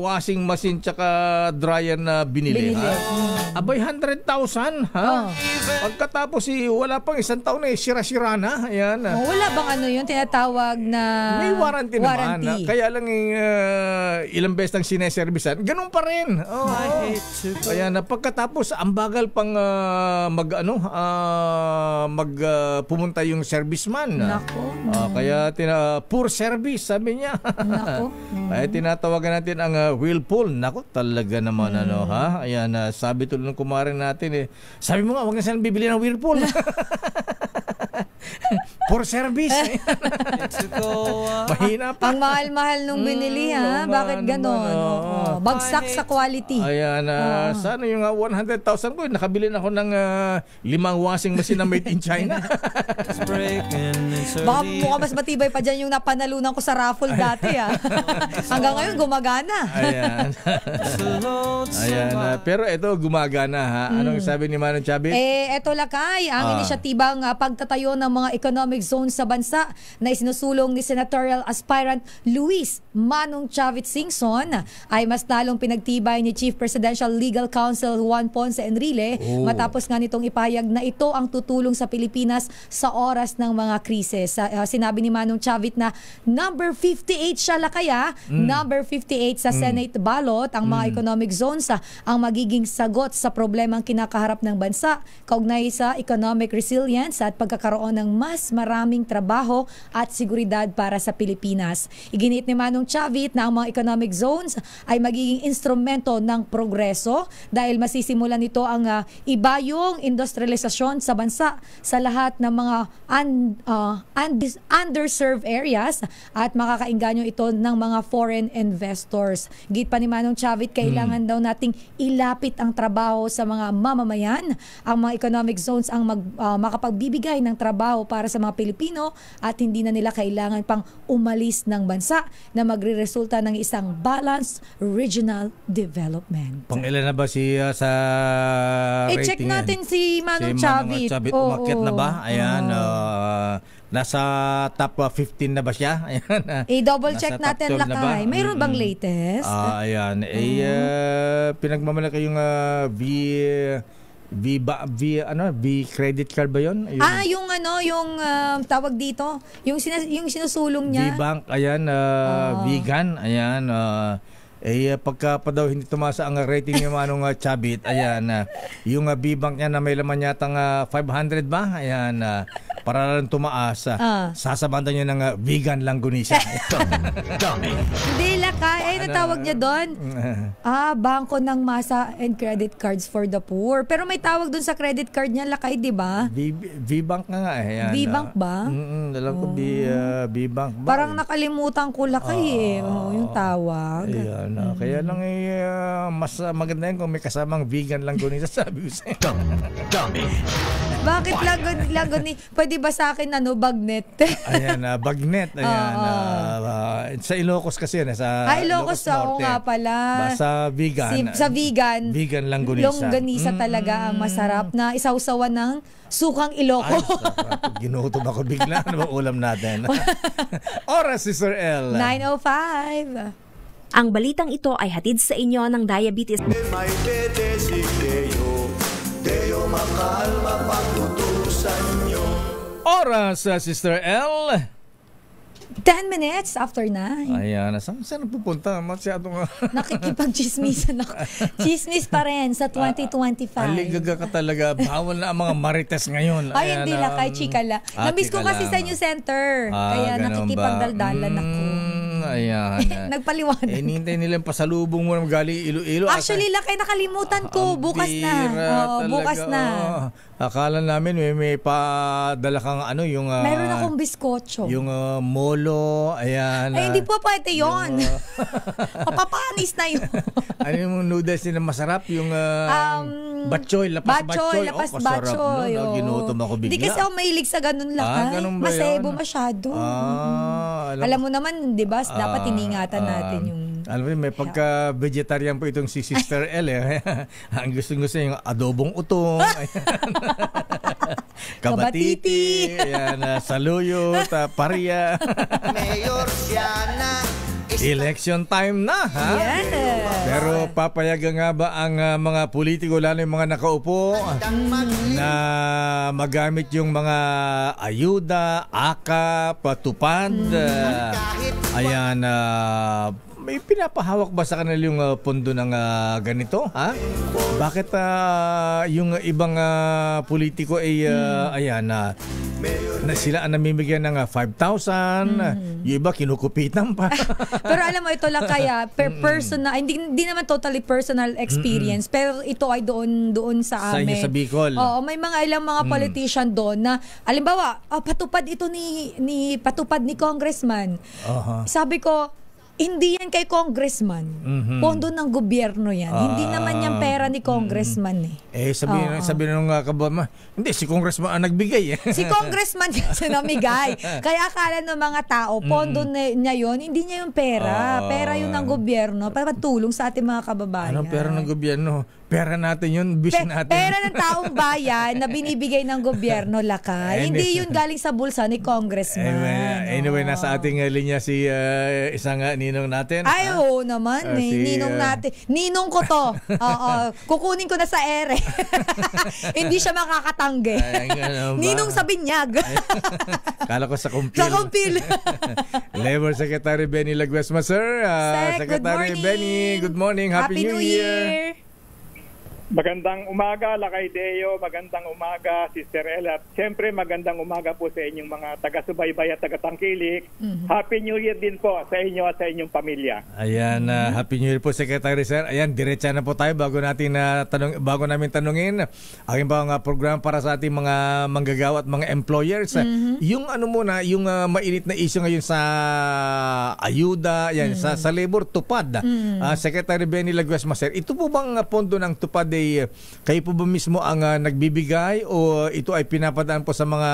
washing machine tsaka dryer na binili. Abay, 100,000 Pagkatapos wala pang isang taon sira-sira na. Ayan. Wala bang yun tinatawag na may warranty naman. Kaya lang ilang beses nang sineservisan, ganun pa rin. Kaya pagkatapos ang bagal pang pumunta yung serviceman. Nako. Kaya poor service sabi niya. Nako. Kaya tinatawagan natin ang Whirlpool. Nako, talaga naman Ayan, sabi tuloy ng kumare natin sabi mo nga, huwag na silang bibili ng Whirlpool. For service. Mahina pa. Ang mahal-mahal nung binili Bakit ganon? Bagsak sa quality. Ayan, sana yung 100,000 ko, nakabili na ako ng 5 washing machine na made in China. Baka mukhang mas matibay pa dyan yung napanalunan ko sa raffle dati Hanggang ngayon gumagana. Ayan. Pero ito gumagana Anong sabi ni Manong Chavit? Ito lakay, ang inisyatibang pagtatayo ng mga economic zones sa bansa na isinusulong ni senatorial aspirant Luis Manong Chavit Singson ay mas lalong pinagtibay ni Chief Presidential Legal Counsel Juan Ponce Enrile matapos nga nitong ipahayag na ito ang tutulong sa Pilipinas sa oras ng mga krisis. Sinabi ni Manong Chavit na number 58 siya lakaya, number 58 sa Senate ballot, ang mga economic zones ang magiging sagot sa problemang kinakaharap ng bansa kaugnay sa economic resilience at pagkakaroon ng mas maraming trabaho at seguridad para sa Pilipinas. Iginit ni Manong Chavit na ang mga economic zones ay magiging instrumento ng progreso dahil masisimulan nito ang ibayong industrialisasyon sa bansa sa lahat ng mga underserved areas at makakainganyo ito ng mga foreign investors. Git pa ni Manong Chavit, kailangan daw nating ilapit ang trabaho sa mga mamamayan. Ang mga economic zones ang makapagbibigay ng trabaho para sa mga Pilipino at hindi na nila kailangan pang umalis ng bansa na magre-resulta ng isang balanced regional development. Pang-ilan na ba siya sa rating? I-check natin si Manong Chavit. Umakyat na ba? Ayan. Nasa top 15 na ba siya? Ayan. I-double check natin lakay. Mayroon bang latest? Ayan. Pinagmamalaki yung V credit card ba 'yon? Yung tawag dito, yung sinusulong niya. V-Bank, ayan, vegan, ayan. Pagka pa daw hindi tumasa ang rating ni Manong Chavit, ayan, yung V-Bank niya na may laman yatang 500 ba? Ayan, para lang tumaas, sasabantan niya ng vegan langganisa. Hindi lakay, natawag niya doon. Bangko ng masa and credit cards for the poor. Pero may tawag doon sa credit card niya, lakay, di ba? V-Bank nga eh. V-Bank ba? Alam ko V-Bank ba? Parang nakalimutan ko lakay yung tawag. Ayan, kaya lang mas maganda yan kung may kasamang vegan langganisa, sabi ko sa'yo. Bakit langganisa? Pwede ba sa akin bagnet? Ayan, bagnet. Ayan, sa Ilocos kasi yan. Sa Ilocos, oo nga pala. Sa vegan. Sa vegan. Vegan langganisa. Langganisa talaga ang masarap na isawsawan ng sukang Ilocos. Ginutom ako bigla. Ano ba ulam natin? Oras, Sister L. 9:05. Ang balitang ito ay hatid sa inyo ng Diabetes. May tete si Deo makalma pagtutusan nyo. Oras, Sister L. 10 minutes after 9. Ayan, saan pupunta? Masyadong nakikipag-chismisan ako. Chismis pa rin sa 2025. Aligaga ka talaga. Bawal na ang mga marites ngayon. Ay, hindi lang kay chika lang. Namiss ko kasi sa New Center. Kaya nakikipagdaldalan ako. Ayan. Nagpaliwanag. Hinihintay nilang pasalubong mo ng galing Iloilo. Actually, lakay nakalimutan ko. Bukas na. Bukas na. Akala namin may padala kang yung meron akong biskotso. Yung molo, ayan. Ay, hindi po pwede yun. Papapanis na yun. Ano yung noodles nila masarap? Yung batchoy, lapas batchoy. Ginutom ako bigla. Hindi kasi ako mahilig sa ganun lakay. Masebo masyado. Alam mo naman, di ba? Dapat iningatan natin yung... Alam mo, may pagka-vegetarian po itong si Sister L. Ang gusto yung adobong utong. Kabatiti. Ayan, saluyot, pariya. Mayor Siana. Election time na, ha? Yes. Pero papayagan nga ba ang mga politiko, lalo yung mga nakaupo, na magamit yung mga ayuda, akap, patupad? Ayan, may pinapahawak ba sa kanila yung pondo ng ganito, ha? Bakit yung ibang politiko ay ayan na sila ang namimigyan ng 5,000, yung iba kinukupitan pa. Pero alam mo, ito lang kaya personal, hindi naman totally personal experience, pero ito ay doon sa amin. Sa Bicol. Oo, may ilang mga politician doon na halimbawa, patupad ito ni Congressman. Sabi ko, hindi yan kay Congressman. Pondo ng gobyerno yan. Hindi naman yan pera ni Congressman sabihin nung kabama, hindi, si Congressman ang nagbigay. Si Congressman kasi namigay. Kaya akala ng mga tao, pondo niya yun, hindi niya yung pera. Pera yun ng gobyerno para patulong sa ating mga kababayan. Anong pera ng gobyerno? Pera natin yun, natin. Pera ng taong bayan na binibigay ng gobyerno, lakay. Hindi yun galing sa bulsa ni Congressman. Anyway, nasa ating linya si isang ninong natin. Ay, oo naman. Ninong natin. Ninong ko to. Kukunin ko na sa ere. Hindi siya makakatanggi. Ninong sa binyag. Kala ko sa kumpil. Sa kumpil. Labor Secretary Benny Laguesma, sir. Secretary Benny, good morning. Happy New Year. Magandang umaga, Lakay Deo. Magandang umaga, Sister Ella. At siyempre, magandang umaga po sa inyong mga taga-subaybay at taga-tangkilik. Happy New Year din po sa inyo at sa inyong pamilya. Ayan, Happy New Year po, Secretary Sir. Ayan, diretsa na po tayo bago namin tanungin aking mga program para sa ating mga manggagawa at mga employers. Yung muna, yung mainit na issue ngayon sa ayuda, yan, sa labor, tupad. Secretary Benny Laguesma, sir, ito po bang pondo ng tupad kayo po ba mismo ang nagbibigay o ito ay pinapadaan po sa mga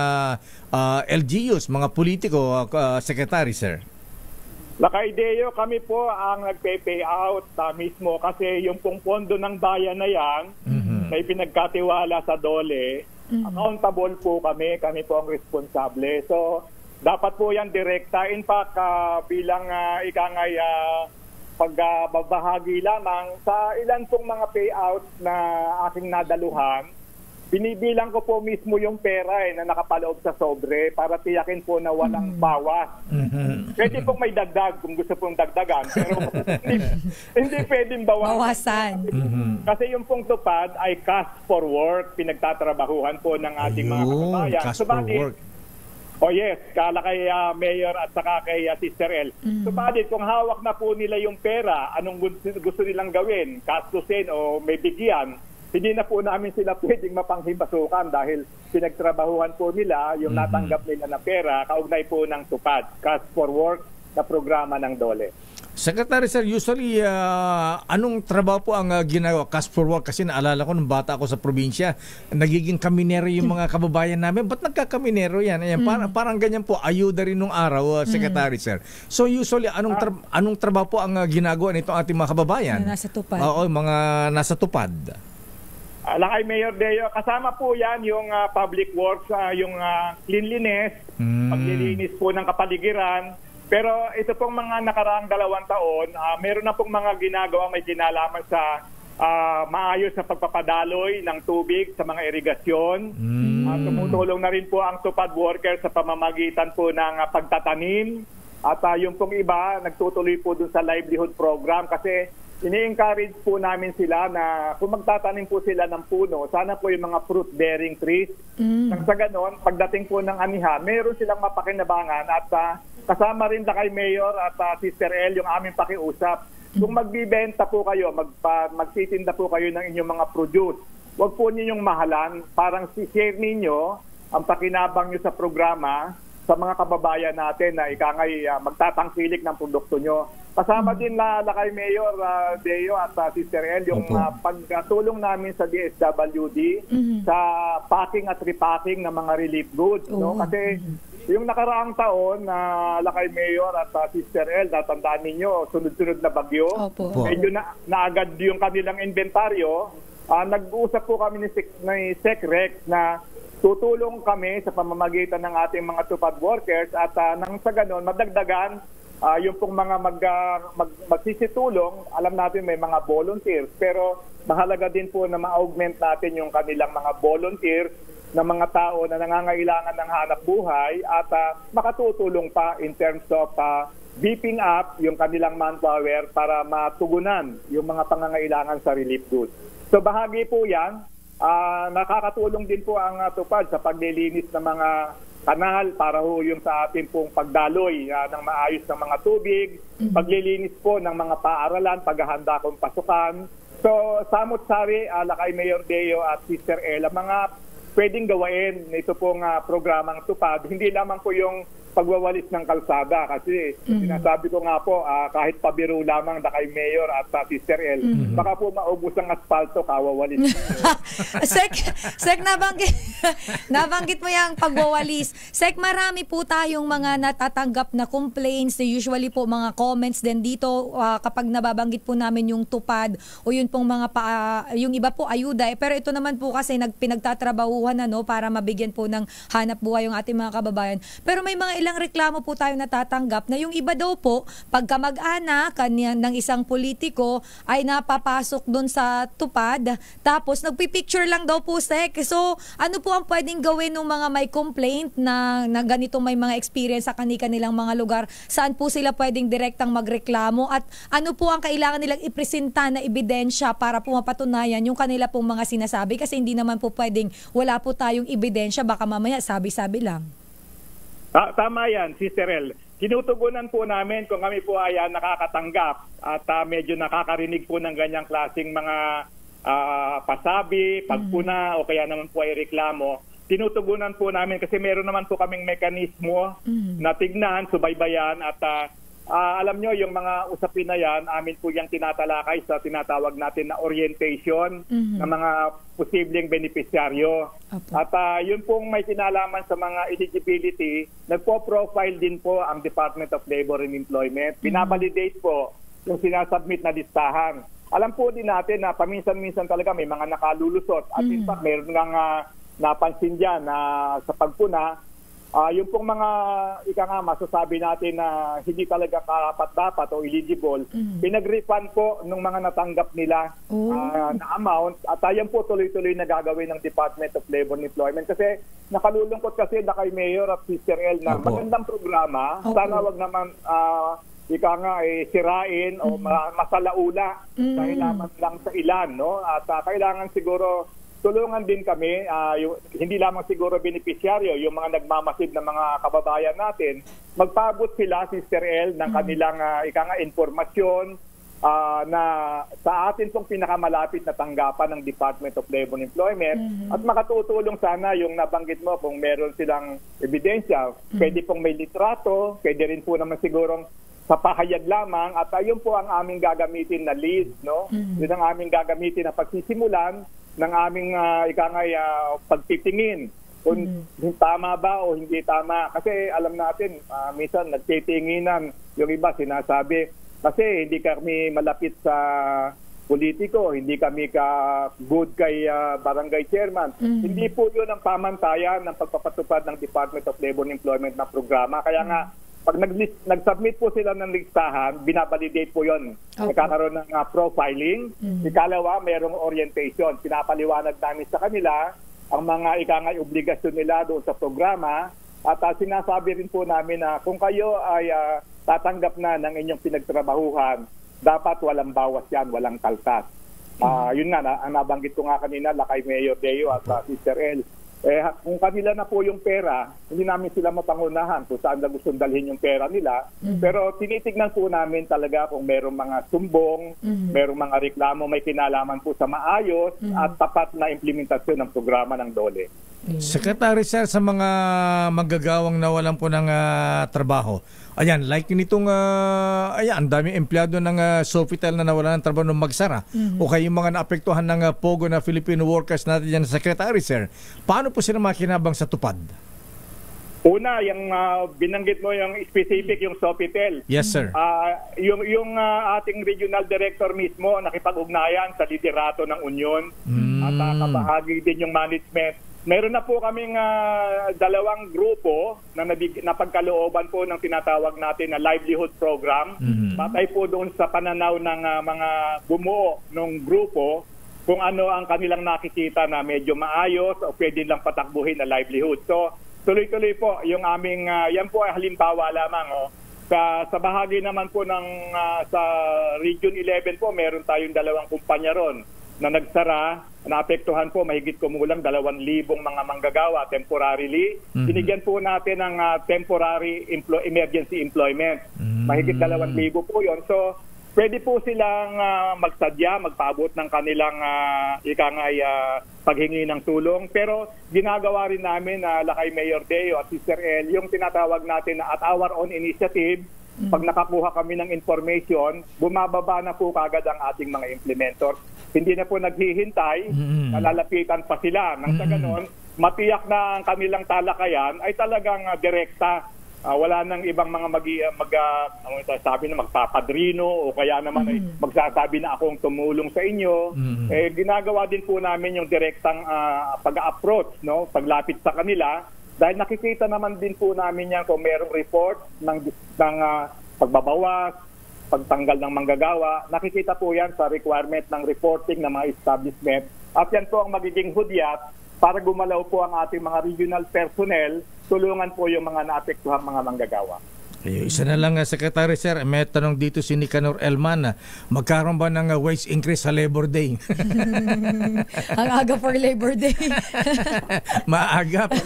LGUs, mga politiko, Secretary, sir? Lakay Deo, kami po ang nagpe-pay out mismo kasi yung pong pondo ng bayan na yan may pinagkatiwala sa DOLE. Accountable po kami po ang responsable. So, dapat po yan direkta. In fact, bilang ikangay pagbabahagi lamang sa ilan pong mga payout na aking nadaluhan, binibilang ko po mismo yung pera na nakapaloob sa sobre para tiyakin po na walang bawas. Pwede pong may dagdag kung gusto pong dagdagan, pero hindi pwedeng bawasan. Kasi yung pong tupad ay cash for work, pinagtatrabahuhan po ng ating mga kababayan. Cash for work. Oh yes, kala kay Mayor at saka kay Sister L. Subalit kung hawak na po nila yung pera, anong gusto nilang gawin? Kastusin o may bigyan? Hindi na po namin sila pwedeng mapanghimpasukan dahil pinagtrabahuhan po nila yung natanggap nila na pera kaugnay po ng TUPAD, Cash for Work na programa ng DOLE. Secretary Sir, usually anong trabaho po ang ginagawa? Cash for Work, kasi naalala ko nung bata ako sa probinsya, nagiging kaminero yung mga kababayan namin. Ba't nagkakaminero yan? Ayan, parang ganyan po, ayuda rin nung araw, Secretary Sir. So usually, anong trabaho po ang ginagawa nitong ating mga kababayan? Nasa tupad. Oo, mga nasa tupad. Lakay Mayor Deo, kasama po yan yung public works, yung cleanliness, paglilinis po ng kapaligiran. Pero ito pong mga nakaraang 2 taon, meron na pong mga ginagawa may kinalaman sa maayos na pagpapadaloy ng tubig sa mga irigasyon. Tumutulong na rin po ang TUPAD workers sa pamamagitan po ng pagtatanim. At yung pong iba, nagtutuloy po dun sa livelihood program kasi ini-encourage po namin sila na kung magtatanim po sila ng puno, sana po yung mga fruit-bearing trees. Nang sa ganon, pagdating po ng anihan, meron silang mapakinabangan at kasama rin na kay Mayor at Sister L yung aming pakiusap. Kung magbibenta po kayo, magtitinda po kayo ng inyong mga produce, huwag po ninyong mahalan. Parang share ninyo ang pakinabang nyo sa programa sa mga kababayan natin na ikangay magtatangkilik ng produkto nyo. Kasama din na kay Mayor Deo at Sister El yung pagtulong namin sa DSWD sa packing at repacking ng mga relief goods. No? Kasi yung nakaraang taon na lakay Mayor at Sister El, natandaan ninyo, sunod-sunod na bagyo, medyo naagad yung kanilang inventaryo. Nag-uusap po kami ni SecRec na tutulong kami sa pamamagitan ng ating mga TUPAD workers at nang sa ganon, madagdagan yung pong mga magsisitulong. Alam natin may mga volunteers, pero mahalaga din po na ma-augment natin yung kanilang mga volunteers na mga tao na nangangailangan ng hanap buhay at makatutulong pa in terms of beefing up yung kanilang manpower para matugunan yung mga pangangailangan sa relief goods. So bahagi po yan. Nakakatulong din po ang TUPAD sa paglilinis ng mga kanal para ho yung sa ating pong pagdaloy ng maayos ng mga tubig, paglilinis po ng mga paaralan, paghahanda kong pasukan. So, samot-sari, lakay Mayor Deo at Sister Ella, mga pwedeng gawain nito pong programang TUPAD. Hindi lamang po yung pagwawalis ng kalsada kasi sinasabi ko nga po kahit pabiro lamang na kay Mayor at Sister L, baka po maubos ang asfalto kawawalis. Sek, nabanggit mo yung pagwawalis. Sek, marami po tayong mga natatanggap na complaints, usually po mga comments din dito kapag nababanggit po namin yung TUPAD o yun pong mga yung iba po ayuda. Pero ito naman po kasi pinagtatrabahuhan para mabigyan po ng hanap buhay yung ating mga kababayan. Pero may mga ilang reklamo po tayo natatanggap na yung iba daw po, pagka mag-anak ng isang politiko ay napapasok doon sa TUPAD, tapos nagpipicture lang daw po, Sek. So, ano po ang pwedeng gawin ng mga may complaint na ganito may mga experience sa kanilang mga lugar? Saan po sila pwedeng direktang magreklamo? At ano po ang kailangan nilang ipresenta na ebidensya para po mapatunayan yung kanila pong mga sinasabi? Kasi hindi naman po pwedeng wala po tayong ebidensya, baka mamaya sabi-sabi lang. Tama yan, Sister El. Tinutugunan po namin kung kami po ay nakakatanggap at medyo nakakarinig po ng ganyang klaseng mga pasabi, pagpuna o kaya naman po ay reklamo. Tinutugunan po namin kasi meron naman po kaming mekanismo na tignan, subaybayan at alam nyo, yung mga usapin na yan, amin po yung tinatalakay sa tinatawag natin na orientation ng mga posibleng beneficiaryo. At yun pong may kinalaman sa mga eligibility, nagpo-profile din po ang Department of Labor and Employment. Binabalidate po yung sinasubmit na listahan. Alam po din natin na paminsan-minsan talaga may mga nakalulusot. At in fact, meron nga napansin dyan na sa pagpuna, yung pong mga masasabi natin na hindi talaga karapat-dapat o eligible, pinag-refund po ng mga natanggap nila na amount at yan po tuloy-tuloy na gagawin ng Department of Labor and Employment kasi nakalulungkot kasi na kay Mayor at Sister El na magandang programa, sana wag naman sirain o masalaula dahil naman lang sa ilan, no? At kailangan siguro tulungan din kami, hindi lamang siguro beneficiaryo, yung mga nagmamasid na mga kababayan natin, magpaabot sila, Sister El, ng kanilang informasyon na sa atin pong pinakamalapit na tanggapan ng Department of Labor and Employment at makatutulong sana yung nabanggit mo kung meron silang ebidensya. Pwede pong may litrato, pwede rin po naman sigurong sa pahayag lamang at yun po ang aming gagamitin na lead, no? Yun ang aming gagamitin na pagsisimulan ng aming pagtitingin kung tama ba o hindi tama. Kasi alam natin, minsan nagtitinginan, yung iba sinasabi, kasi hindi kami malapit sa politiko, hindi kami good kay barangay chairman. Hindi po yun ang pamantayan ng pagpapatupad ng Department of Labor and Employment na programa. Kaya nga, pag nag-submit po sila ng listahan, binabalidate po yun. Nagkakaroon ng profiling. Ikalawa, mayroong orientation. Pinapaliwanag namin sa kanila ang mga obligasyon nila doon sa programa. At sinasabi rin po namin na kung kayo ay tatanggap na ng inyong pinagtrabahuhan, dapat walang bawas yan, walang kaltas. Yun nga, ang nabanggit ko nga kanina, lakay Mayor Deo at Sister El. Kung kanila na po yung pera, hindi namin sila mapangunahan kung saan na gustong dalhin yung pera nila. Pero tinitignan po namin talaga kung merong mga sumbong, merong mga reklamo, may kinalaman po sa maayos at tapat na implementasyon ng programa ng DOLE. Secretary Sir, sa mga manggagawang nawalan po ng trabaho, ayan, like nitong, ang daming empleyado ng Sofitel na nawalan ng trabaho nung magsara, o kayo mga naapektuhan ng POGO na Filipino workers natin dyan, Secretary Sir, paano po sila makinabang sa tupad? Una, yung binanggit mo yung specific, yung Sofitel. Yes, sir. Yung ating regional director mismo, nakipag-ugnayan sa liderato ng Union at kabahagi din yung management. Meron na po kaming dalawang grupo na napagkalooban po ng tinatawag natin na livelihood program. Batay po doon sa pananaw ng mga bumuo ng grupo kung ano ang kanilang nakikita na medyo maayos o pwede lang patakbuhin na livelihood. So, tuloy-tuloy po yung aming, yan po ay halimbawa lamang. Sa bahagi naman po ng sa Region 11 po, meron tayong dalawang kumpanya ron na nagsara, naapektuhan po mahigit kumulang 2,000 mga manggagawa temporarily. Binigyan po natin ng temporary emergency employment. Mahigit 2,000 po yon. So, pwede po silang magsadya, magpaabot ng kanilang paghingi ng tulong. Pero ginagawa rin namin lakay Mayor Deo at Sister El, yung tinatawag natin na at our own initiative. Pag nakakuha kami ng information, bumababa na po kagad ang ating mga implementors. Hindi na po naghihintay, nalalapitan pa sila. Nang sa ganon, matiyak na ang kanilang talakayan ay talagang direkta. Wala nang ibang mga sabi na magpapadrino o kaya naman ay magsasabi na akong tumulong sa inyo. Ginagawa din po namin yung direktang pag-approach, no? Paglapit sa kanila. Dahil nakikita naman din po namin yan kung mayroong report ng pagbabawas, pagtanggal ng manggagawa. Nakikita po yan sa requirement ng reporting ng mga establishment. At yan po ang magiging hudyat para gumalaw po ang ating mga regional personnel, tulungan po yung mga naapektuhang mga manggagawa. Isa na lang, Secretary Sir, may tanong dito si Nicanor Elman, magkaroon ba ng wage increase sa Labor Day? Ang aga for Labor Day. Maaga pa.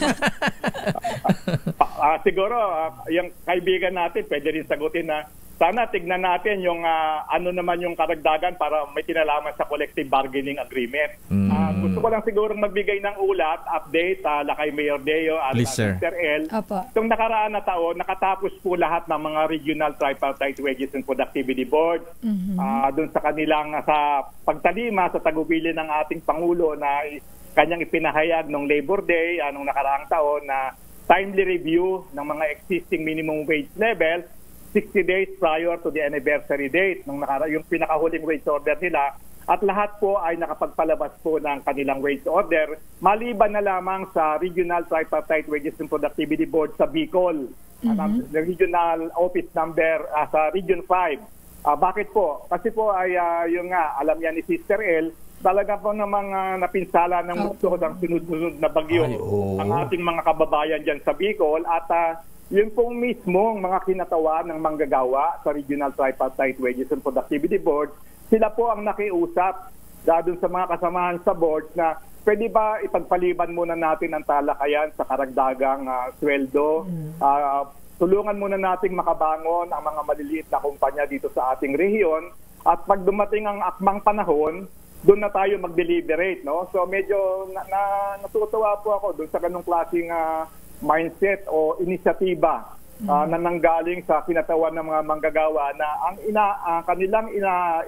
Siguro, yung kaibigan natin, pwede rin sagutin na sana tignan natin yung ano naman yung karagdagan para may kinalaman sa collective bargaining agreement. Gusto ko lang siguro magbigay ng ulat, update, lakay Mayor Deo at Mr. El. Itong nakaraan na taon, nakatapos po lahat ng mga regional tripartite wages and productivity board. Doon sa kanilang sa pagtalima sa tagubilin ng ating Pangulo na kanyang ipinahayag ng Labor Day nung nakaraang taon na timely review ng mga existing minimum wage level 60 days prior to the anniversary date ng yung pinakahuling wage order nila, at lahat po ay nakapagpalabas po ng kanilang wage order maliban na lamang sa Regional Tripartite Wages and Productivity Board sa Bicol, the regional office number sa Region 5. Bakit po? Kasi po ay yung nga, alam yan ni Sister El, talaga po namang napinsala ng mundo ng sunod-sunod na bagyo ang ating mga kababayan dyan sa Bicol, at yun pong mismo mga kinatawa ng manggagawa sa Regional Tripartite Wages and Productivity Board, sila po ang nakiusap dun sa mga kasamahan sa board na pwede ba ipagpaliban muna natin ang talakayan sa karagdagang sweldo. Tulungan muna nating makabangon ang mga maliliit na kumpanya dito sa ating rehiyon at pag dumating ang akmang panahon, doon na tayo mag-deliberate, no? So medyo natutuwa po ako doon sa ganung klaseng mindset o inisyatiba na nanggaling sa kinatawan ng mga manggagawa na ang kanilang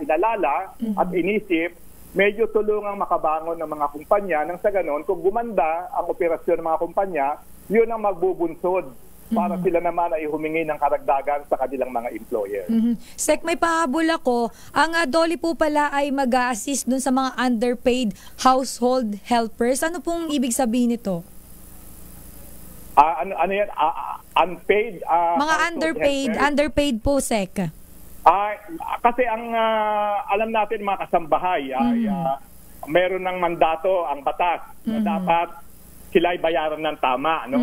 inalala at inisip, medyo tulungang makabangon ng mga kumpanya nang sa ganon, kung gumanda ang operasyon ng mga kumpanya, yun ang magbubunsod para sila naman ay humingi ng karagdagan sa kanilang mga employer. Sek, may pahabol ako. Ang DOLE po pala ay mag-a-assist dun sa mga underpaid household helpers. Ano pong ibig sabihin nito? Ano yan? Unpaid? Mga underpaid po, Sek. Kasi ang alam natin mga kasambahay, meron ng mandato ang batas na dapat sila ay bayaran ng tama, no?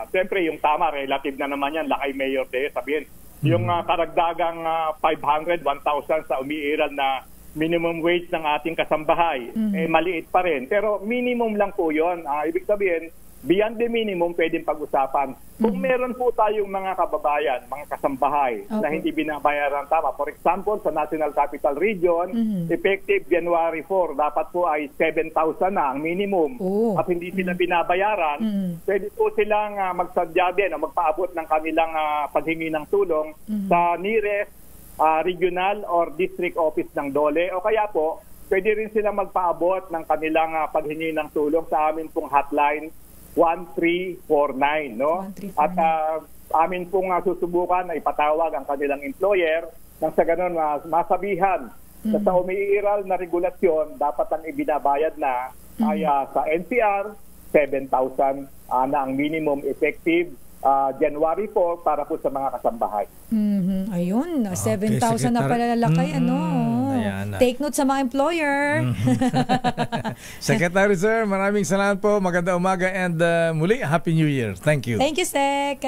Siyempre, yung tama, relative na naman yan, lakay Mayor de, sabihin. Yung karagdagang 500, 1,000 sa umiiral na minimum wage ng ating kasambahay, maliit pa rin. Pero minimum lang po yun. Ibig sabihin, beyond the minimum, pwedeng pag-usapan. Kung meron po tayong mga kababayan, mga kasambahay na hindi binabayaran tama. For example, sa National Capital Region, effective January 4, dapat po ay 7,000 na ang minimum. At hindi sila binabayaran, pwede po silang magsadya din o magpaabot ng kanilang paghingi ng tulong sa nearest regional or district office ng DOLE. O kaya po, pwede rin silang magpaabot ng kanilang paghingi ng tulong sa amin pong hotline 1349, no? 1349. At amin pong susubukan na ipatawag ang kanilang employer nang sa ganun masabihan na sa umiiral na regulasyon dapat ang ibinabayad na ay sa NCR 7,000 na ang minimum effective January 4 para po sa mga kasambahay. Ayun, 7,000 na pala lalakay, Take note sa mga employer. Secretary Sir, maraming salamat po. Maganda umaga and muli, Happy New Year. Thank you. Thank you, Sec.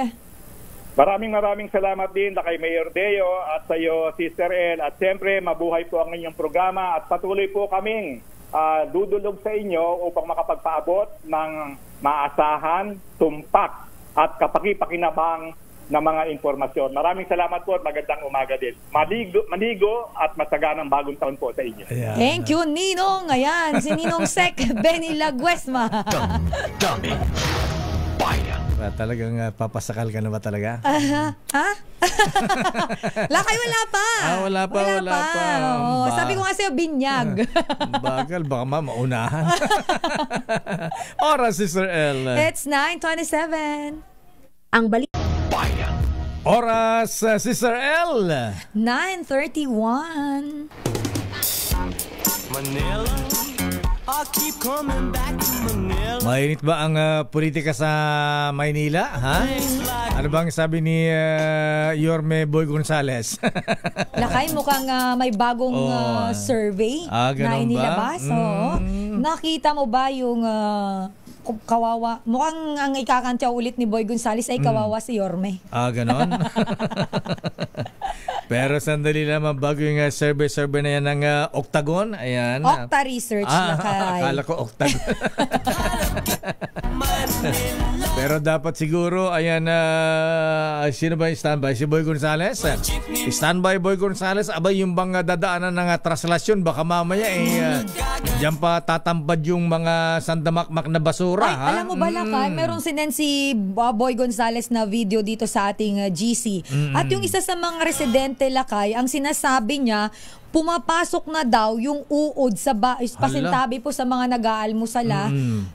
Maraming salamat din kay Mayor Deo at sa iyo, Sister El. At siyempre, mabuhay po ang inyong programa at patuloy po kaming dudulog sa inyo upang makapagpaabot ng maasahan, tumpak at kapaki-pakinabang na mga informasyon. Maraming salamat po at magandang umaga din. Manigo at masaganang bagong taon po sa inyo. Ayan. Thank you, Ninong. Ayan, si Ninong Sec Benny Laguesma. Talagang papasakal ka na ba talaga? Lakay, wala pa. Wala pa. Sabi ko nga sa'yo, binyag. Bagal, baka maunahan. Oras, Sister L. It's 9:27. Ang balik. Oras, Sister L. 9:31. Manila, I keep coming back to Manila. Mainit ba ang politika sa Maynila? Ha? Ano bang sabi ni Yorme Boy Gonzales? Lakay, mukhang may bagong survey na inilabas. Nakita mo ba yung kawawa? Mukhang ang ikakantya ulit ni Boy Gonzales ay kawawa si Yorme. Ganon? Pero sandali naman bago yung survey na yan ng Octagon. Ayan. Octa Research Lakay. Akala ko Octagon. Pero dapat siguro, ayan, sino ba yung standby? Si Boy Gonzales? Standby Boy Gonzales, abay yung bang dadaanan ng traslasyon, baka mamaya diyan pa tatampad yung mga sandamakmak na basura. Ay, alam mo ba Lakay, meron sinend si Boy Gonzales na video dito sa ating GC. At yung isa sa mga residente Lakay, ang sinasabi niya, pumapasok na daw yung uod sa pasintabi po sa mga nag-aalmusala.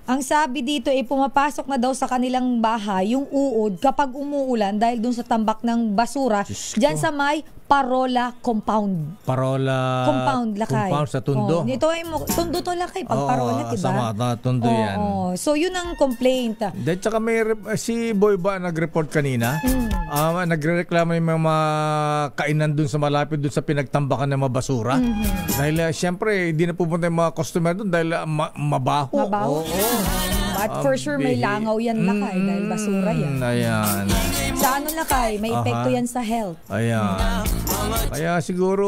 Ang sabi dito pumapasok na daw sa kanilang bahay yung uod kapag umuulan dahil dun sa tambak ng basura diyan sa may Parola Compound. Parola Compound, Lakay. Compound sa Tondo. Ito ay Tondo to Lakay, pag Parola, diba? Sama na Tondo yan. So yun ang complaint. Dahil tsaka may si Boy ba nag-report kanina? Nagre-reklamo yung mga kainan dun sa malapit dun sa pinagtambakan ng mga basura. Dahil siyempre, hindi na pupunta yung mga customer dun dahil mabaho. At for sure may langaw yan Lakay dahil basura yan. Ayan. Sa ano Lakay, may epekto yan sa health. Ayan. Kaya siguro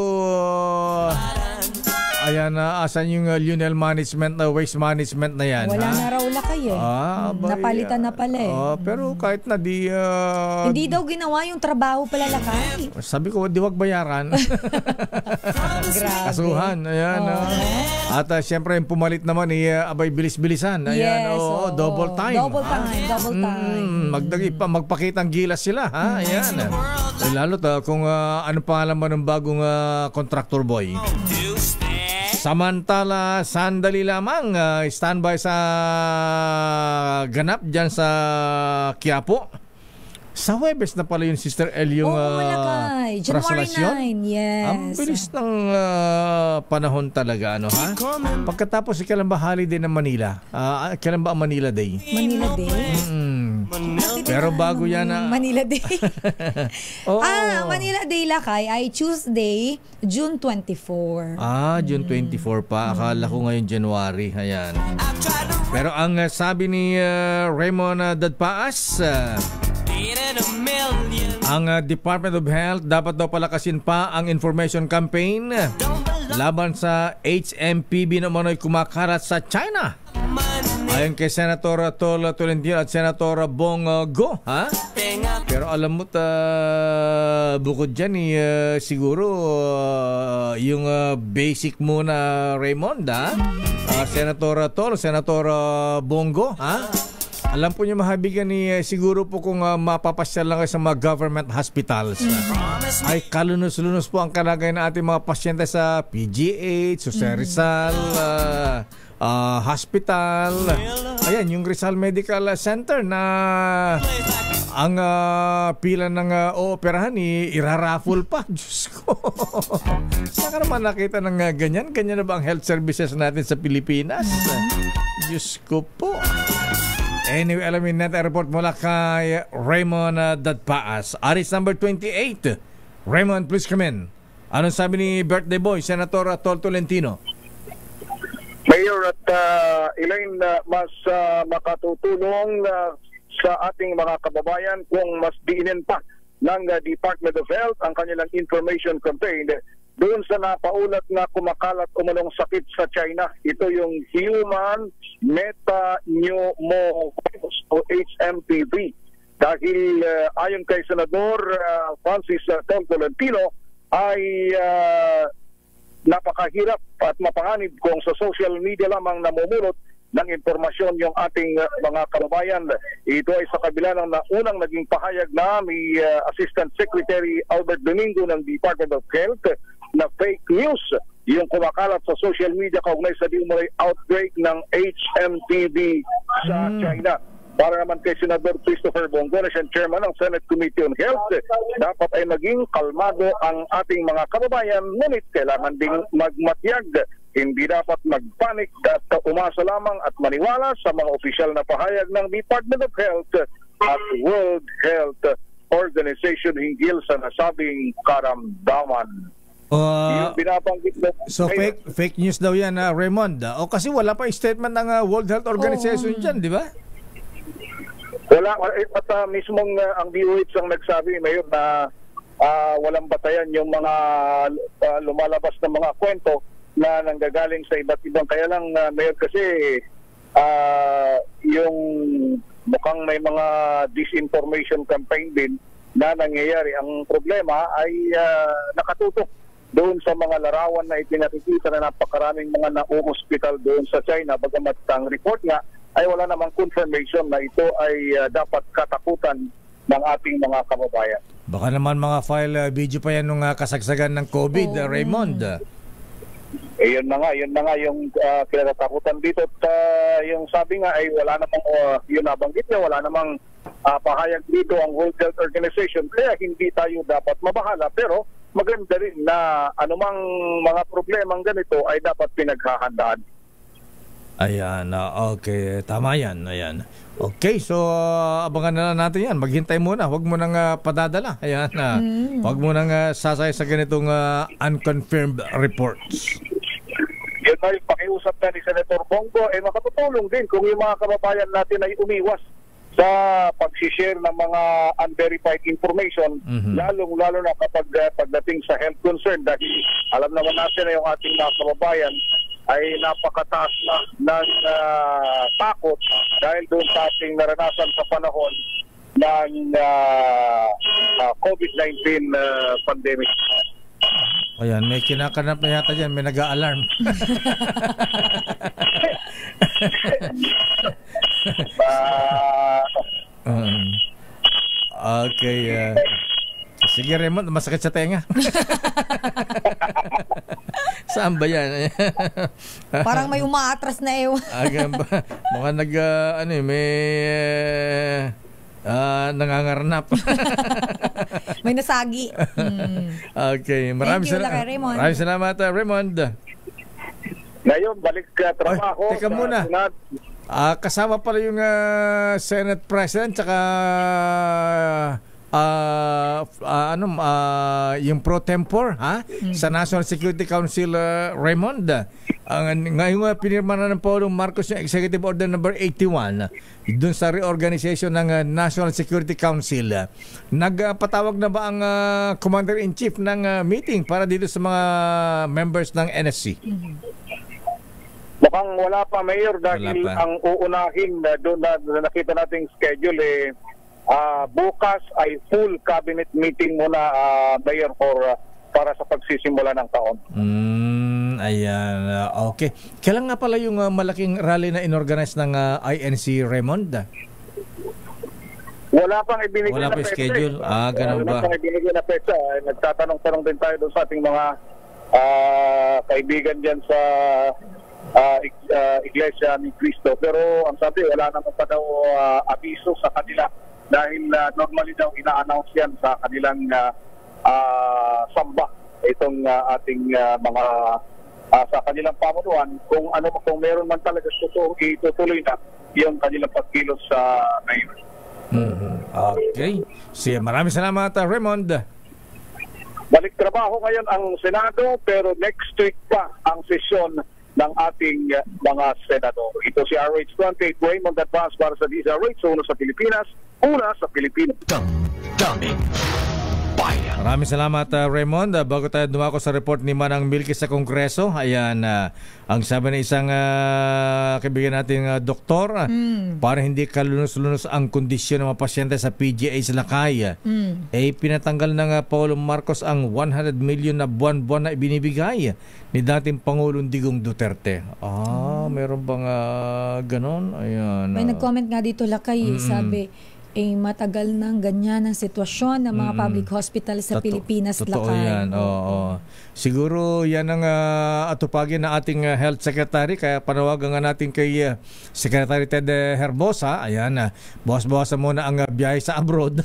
Ayan, asan yung Lunel management na waste management na yan? Wala na raw lakay eh. Napalitan na pala eh. Pero kahit na hindi daw ginawa yung trabaho pala lakay. Sabi ko, di wag bayaran. Kasuhan. Ayan. At syempre, yung pumalit naman, abay bilis-bilisan. Ayan, double time. Double time. Magpakitang gilas sila. Ha? Ayan. Lalo kung ano pangalan mo ng bagong contractor boy. Samantala, sandali lamang, standby sa ganap dyan sa Quiapo. Sa Huwebes na pala yung Sister El yung January 9, yes. Ang bilis ng panahon talaga, ano ha? Pagkatapos, kailan ba holiday ng Manila? Kailan ba ang Manila Day? Manila Day? Pero bago yan Manila Day. Manila Day lakay ay Tuesday, June 24. June 24 pa. Akala ko ngayon January. Ayan. Pero ang sabi ni Raymond Dadpaas, ang Department of Health dapat daw palakasin pa ang information campaign laban sa HMPV na manoy kumakarat sa China. Ayon kay Senator Tol Tolentino at Senator Bong Go, ha? Pero alam mo, bukod dyan, siguro yung basic muna, Raymond, ha? Senator Tol, Senator Bongo, ha? Alam po niyo mahabigan siguro po kung mapapasyal lang kayo sa mga government hospitals. Ay kalunos-lunos po ang kalagayan ng ating mga pasyente sa PGH, Jose Rizal, hospital. Ayan, yung Rizal Medical Center na ang pila ng ooperahan iraraffle pa. Diyos ko. Saan ka naman nakita ng ganyan? Ganyan na ba ang health services natin sa Pilipinas? Diyos ko po. Anyway, alamin natin ang report mula kay Raymond Dadpaas. Aris number 28. Raymond, please come in. Anong sabi ni birthday boy, Senator Tol Tolentino? Mayor at Elaine, mas makatutulong sa ating mga kababayan kung mas diinin pa ng Department of Health ang kanilang information campaign doon sa napaulat na kumakalat umunong sakit sa China. Ito yung Human Metapneumovirus o HMPV. Dahil ayon kay Senador Francis Tol Tolentino ay napakahirap at mapanganib kung sa social media lamang namumulot ng impormasyon yung ating mga kababayan. Ito ay sa kabila ng unang naging pahayag na may Assistant Secretary Albert Domingo ng Department of Health na fake news yung kumakalat sa social media kaugnay sa di-umuray outbreak ng HMPV sa China. Para naman kay Senador Christopher Bongo na siyang chairman ng Senate Committee on Health, dapat ay maging kalmado ang ating mga kababayan, ngunit kailangan ding magmatyag. Hindi dapat magpanik at umasa lamang at maniwala sa mga opisyal na pahayag ng Department of Health at World Health Organization hinggil sa nasabing karamdaman. So fake news daw yan, Raymond. O kasi wala pa yung statement ng World Health Organization dyan, di ba? Wala. At mismong ang DOH ang nagsabi, Mayor, na walang batayan yung mga lumalabas na mga kwento na nanggagaling sa iba't ibang. Kaya lang, Mayor, kasi yung mukhang may mga disinformation campaign din na nangyayari. Ang problema ay nakatutok doon sa mga larawan na ipinakikita na napakaraming mga na-hospital doon sa China. Bagamat ang report nga ay wala namang confirmation na ito ay dapat katakutan ng ating mga kababayan. Baka naman mga file video pa yan nung kasagsagan ng COVID, Raymond. Yun na nga yung kinatatakutan dito. At yung sabi nga ay wala namang, yun nabanggit niya, wala namang pahayag dito ang World Health Organization. Kaya hindi tayo dapat mabahala. Pero maganda rin na anumang mga problemang ganito ay dapat pinaghahandaan. Ayan, okay. Tama yan. Ayan. Okay, so abangan na lang natin yan. Maghintay muna. Huwag mo nang padadala. Ayan. Huwag mo nang sasay sa ganitong unconfirmed reports. Yun ay pakiusap na ni Senator Bongo. Makatutulong din kung yung mga kababayan natin ay umiwas sa pag-share ng mga unverified information, lalong-lalo na kapag pagdating sa health concern, dahil alam naman natin na yung ating mga kababayan ay napakataas na ng takot dahil doon sa ating naranasan sa panahon ng COVID-19 pandemic. Ayan, may kinakanap na yata dyan, may nag-a-alarm. Okay. Sige, Raymond, masakit sa tenga. Saan ba yan? Parang may umaatras na ewan. Mukhang may nangangarnap. May nasagi. Okay, maraming salamat, Raymond. Ngayon, balik trabaho. Teka muna. Kasama pala yung Senate President tsaka yung pro tempore sa National Security Council, Raymond. Ngayon pinirma na ng Pangulong Marcos yung Executive Order number 81 dun sa reorganization ng National Security Council. Nagpatawag na ba ang Commander-in-Chief ng meeting para dito sa mga members ng NSC? Mukhang wala pa, Mayor, dahil ang uunahin doon na nakita nating schedule bukas ay full cabinet meeting muna, Mayor, para sa pagsisimula ng taon. Ayan, okay. Kailan nga pala yung malaking rally na inorganize ng INC, Raymond? Wala pang ibinigay na schedule. Ganun ba? Wala pang ibinigay na petsa. Nagtatanong-tanong din tayo doon sa ating mga kaibigan dyan sa Iglesia ni Cristo. Pero ang sabi, wala naman pa daw abiso sa kanila dahil normally daw ina-announce yan sa kanilang samba itong ating mga sa kanilang pamunuan kung meron man talaga itutuloy na yung kanilang pagkilos sa ngayon. Okay. Maraming salamat, Raymond. Balik trabaho ngayon ang Senado, pero next week pa ang sesyon ng ating mga senador. Ito si RH28 Raymond Advance para sa DZRH, una sa Pilipinas, una sa Pilipinas. Daming bayan. Maraming salamat, Raymond. Bago tayo dumako sa report ni Manang Milky sa Kongreso, ayan, ang sabi ng isang kaibigan nating doktor, para hindi kalunos-lunos ang kondisyon ng mga pasyente sa PGH Lakay, pinatanggal ng Pangulong Marcos ang 100 million na buwan-buwan na ibinibigay ni dating Pangulong Digong Duterte. Meron bang ganon? Ayan. May nag-comment nga dito, Lakay, sabi, matagal nang ganyan ang sitwasyon ng mga public hospital sa Pilipinas, Lakay. Totoo yan, oo. Siguro yan ang atupagin na ating Health Secretary, kaya panawagan nga natin kay Secretary Ted Herbosa, ayan, bawas-bawasan muna ang biyahe sa abroad.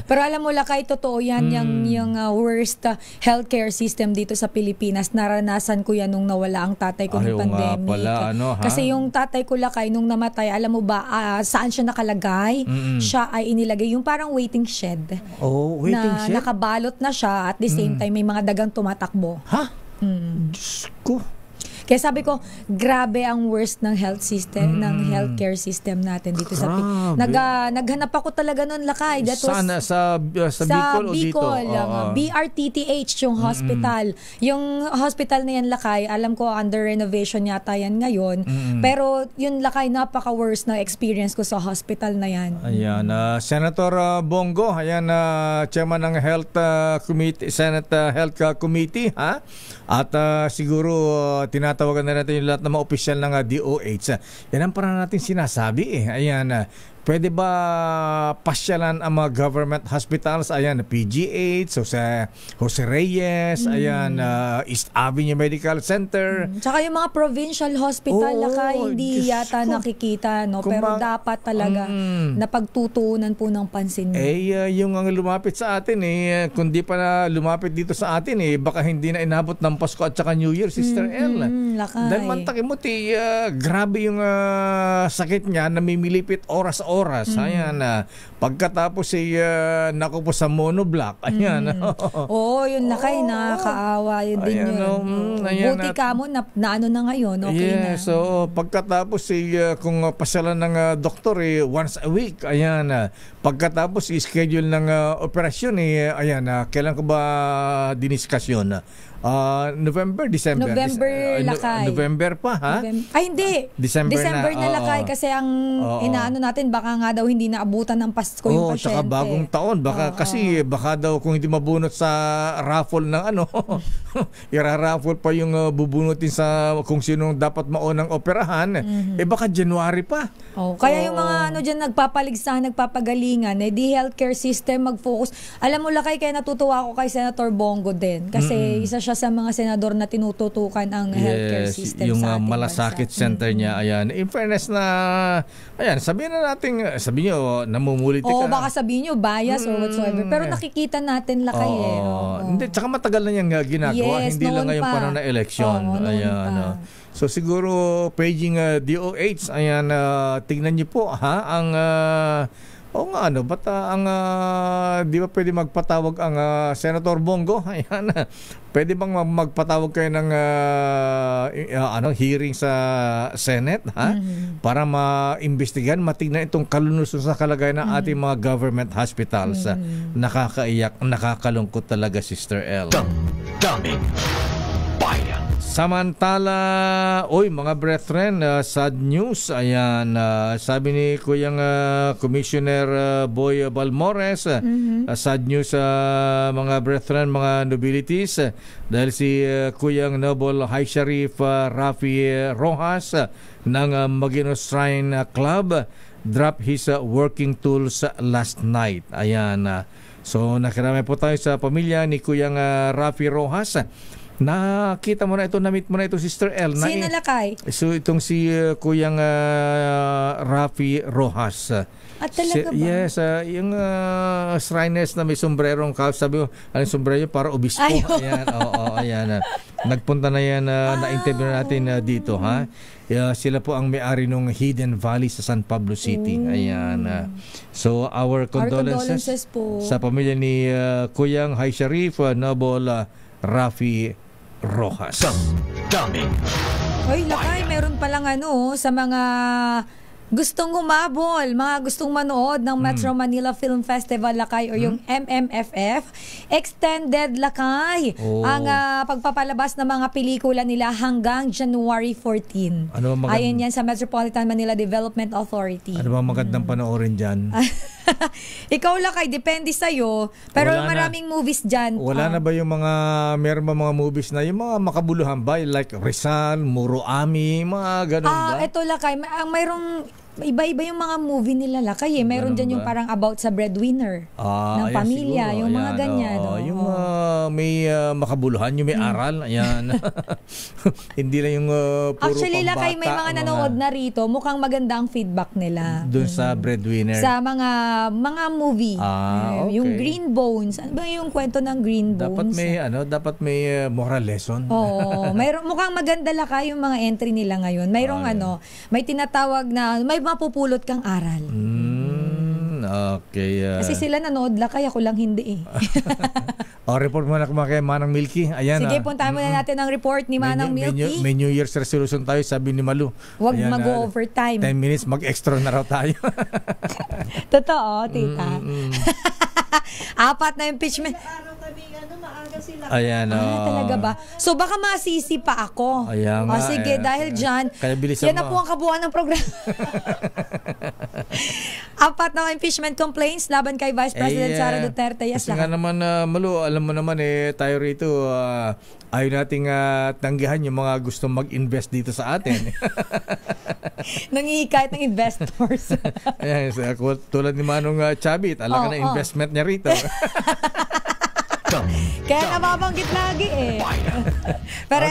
Pero alam mo, Lakay, totoo yan, yung worst healthcare system dito sa Pilipinas. Naranasan ko yan nung nawala ang tatay ko ng pandemic. Kasi yung tatay ko, Lakay, nung namatay, alam mo ba saan siya nakalagay? Siya ay inilagay yung parang waiting shed. Waiting shed? Nakabalot na siya, at the same time may mga dagang tumatakbo. Diyos ko. Kaya sabi ko, grabe ang worst ng health system, ng healthcare system natin dito sa naghanap ako talaga noon, Lakay. That was sa Bicol o dito? BRTTH yung hospital. Yung hospital na yan, Lakay, alam ko under renovation yata yan ngayon. Pero yun, Lakay, napaka-worst na experience ko sa hospital na yan. Ayan. Senator Bongo, ayan, chairman ng Health Committee, Senate Health Committee, at siguro tinatawagan na natin yung lahat ng mga opisyal ng DOH. Yan ang parang natin sinasabi. Ayan, pwede ba pasyalan ang mga government hospitals? Ayan, PGH, Jose Reyes, ayan, East Avenue Medical Center. Tsaka yung mga provincial hospital, Lakay, hindi yata nakikita, no? Pero dapat talaga napagtutuunan po ng pansin nyo. Yung ang lumapit sa atin, kung di pa na lumapit dito sa atin, baka hindi na inabot ng Pasko at saka New Year, Sister El. Lakay. Dahil mantakimuti, grabe yung sakit niya, namimilipit oras-oras oras. Ayan, pagkatapos naku po sa monoblock. Ayan. Yun lakay, nakakaawa yun din Ayan, yun. Buti ka mo na ano na ngayon, okay na. So pagkatapos kung pasyalan ng doktor once a week, ayan, pagkatapos i-schedule ng operasyon ayan, kailan ko ba diniskasyon? November, December. Lakay. November pa, ha? Ay, hindi. December na lakay kasi ang inaano natin, baka nga daw hindi naabutan ng Pasko yung pasyente. Tsaka bagong taon. Kasi baka daw kung hindi mabunot sa raffle ng iraraffle pa yung bubunutin sa kung sino dapat maunang operahan. Baka January pa. Kaya yung mga dyan nagpapaligsahan, nagpapagalingan, di healthcare system mag-focus. Alam mo lakay, kaya natutuwa ako kay Senator Bongo din. Kasi isa siya sa mga senador na tinututukan ang healthcare system yung sa ating malasakit bansa. center niya, ayan. In fairness na, ayan, sabihin nyo, namumuliti ka. Baka sabihin nyo, bias or whatsoever. Pero nakikita natin lakay Hindi, tsaka matagal na niyang ginagawa. Yes, hindi lang ngayon panahon na election. Ayan. So siguro, paging DOH, ayan, tingnan niyo po, ang di ba pwede magpatawag ang Senator Bongo? Ayan. Pwede bang magpatawag kayo ng hearing sa Senate, para maimbestigahan, matingnan itong kalunusan sa kalagayan ng ating mga government hospitals. Nakakaiyak, nakakalungkot talaga, Sister L. Daming bayan. Samantala, mga brethren, sad news. Ayan, sabi ni Kuyang Commissioner Boy Balmores, sad news sa mga brethren, mga nobilities, dahil si Kuyang Noble High Sheriff Rafi Rojas ng Maguino Shrine Club dropped his working tools last night. Ayan, so nakiramay po tayo sa pamilya ni Kuyang Rafi Rojas. Nakita mo na ito, na-meet mo na ito, Sister L. Sino lakay? So itong si Kuyang Rafi Rojas. At talaga ba? Yes, yung Shriners na may sombrerong cap. Sabi ko, anong sombrero para obispo? Ayan, ayan. Nagpunta na yan, na-interview natin dito, ha? Sila po ang may-ari ng Hidden Valley sa San Pablo City. Ayan. So our condolences po sa pamilya ni Kuyang High Sheriff Noble Rafi Rojas. Daming lakay, meron palang sa mga gustong humabol, mga gustong manood ng Metro Manila Film Festival lakay o yung MMFF, extended lakay ang pagpapalabas ng mga pelikula nila hanggang January 14. Ayon yan sa Metropolitan Manila Development Authority. Ano ba magandang panoorin dyan? Ikaw lakay, depende sa'yo. Pero maraming movies dyan. Wala na ba yung meron ba mga movies na yung mga makabuluhan ba? Like Rizal, Muroami, mga ganun ba? Ito lakay, mayroong iba-iba yung mga movie nila lakay. Meron dyan yung parang about sa breadwinner ng pamilya, siguro. Yung mga ganyan. Yung may makabuluhan, yung may aral. Ayan. Hindi lang yung puro actually pambata. Lakay, may mga nanood na rito. Mukhang maganda ang feedback nila. Doon sa breadwinner. Sa mga movie. Okay. Yung Green Bones. Ano ba yung kwento ng Green Bones? Dapat may moral lesson. Oo. Mukhang maganda lakay yung mga entry nila ngayon. Mayroong may tinatawag na may mapupulot kang aral. Okay. Kasi sila nanood lakay, ako lang hindi report mo na kay Manang Milky. Ayan. Sige, puntahan muna natin ang report ni Manang Milky. May New Year's resolution tayo, sabi ni Malu. Huwag mag-overtime. 10 minutes, mag-extra na raw tayo. Totoo, tita. 4 na impeachment. Ayan. Talaga ba? So baka masisi pa ako. Ayan nga. Sige, dahil dyan, yan na po ang kabuuan ng programa. 4 na impeachment complaints laban kay Vice President Sara Duterte. Yes, kasi nga naman, Malu, alam mo naman tayo rito, ayaw nating tanggihan yung mga gustong mag-invest dito sa atin. Nangihikayat ng investors. Ayan, tulad ni Manong Chabit, alaka na investment niya rito. Kaya nababanggit lagi Pero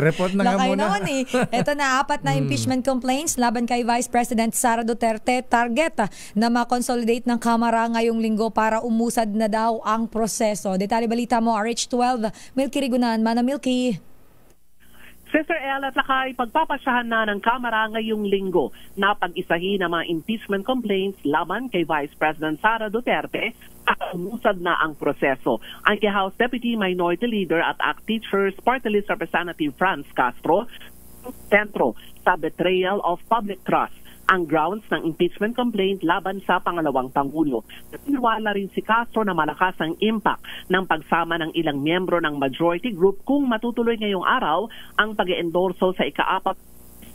report na nga muna. Ito na 4 na impeachment complaints laban kay Vice President Sara Duterte. Target na ma-consolidate ng Kamara ngayong linggo para umusad na daw ang proseso. Detalye balita mo, RH12, Milky Rigunan. Mana Milky. Sister El at Lakay, pagpapasyahan na ng Kamara ngayong linggo na pag-isahin ang mga impeachment complaints laban kay Vice President Sara Duterte at umusad na ang proseso. Ang kay House Deputy Minority Leader at ACT Teachers Party List Representative Franz Castro, sentro sa betrayal of public trust ang grounds ng impeachment complaint laban sa pangalawang Pangulo. Naniniwala rin si Castro na malakas ang impact ng pagsama ng ilang miyembro ng majority group kung matutuloy ngayong araw ang pag-endorso sa ika-4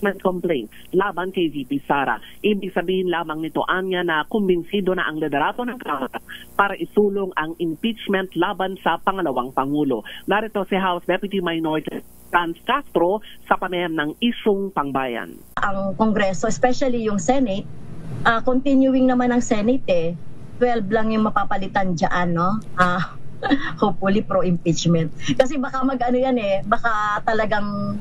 impeachment complaint laban kay VP Sara. Ibig sabihin lamang nito anya na kumbinsido na ang liderato ng Kamara para isulong ang impeachment laban sa pangalawang Pangulo. Narito si House Deputy Minority Franz Castro sa panayam ng isyung pangbayan. Ang Kongreso, especially yung Senate, continuing naman ang Senate 12 lang yung mapapalitan dyan, no? Hopefully pro-impeachment. Kasi baka baka talagang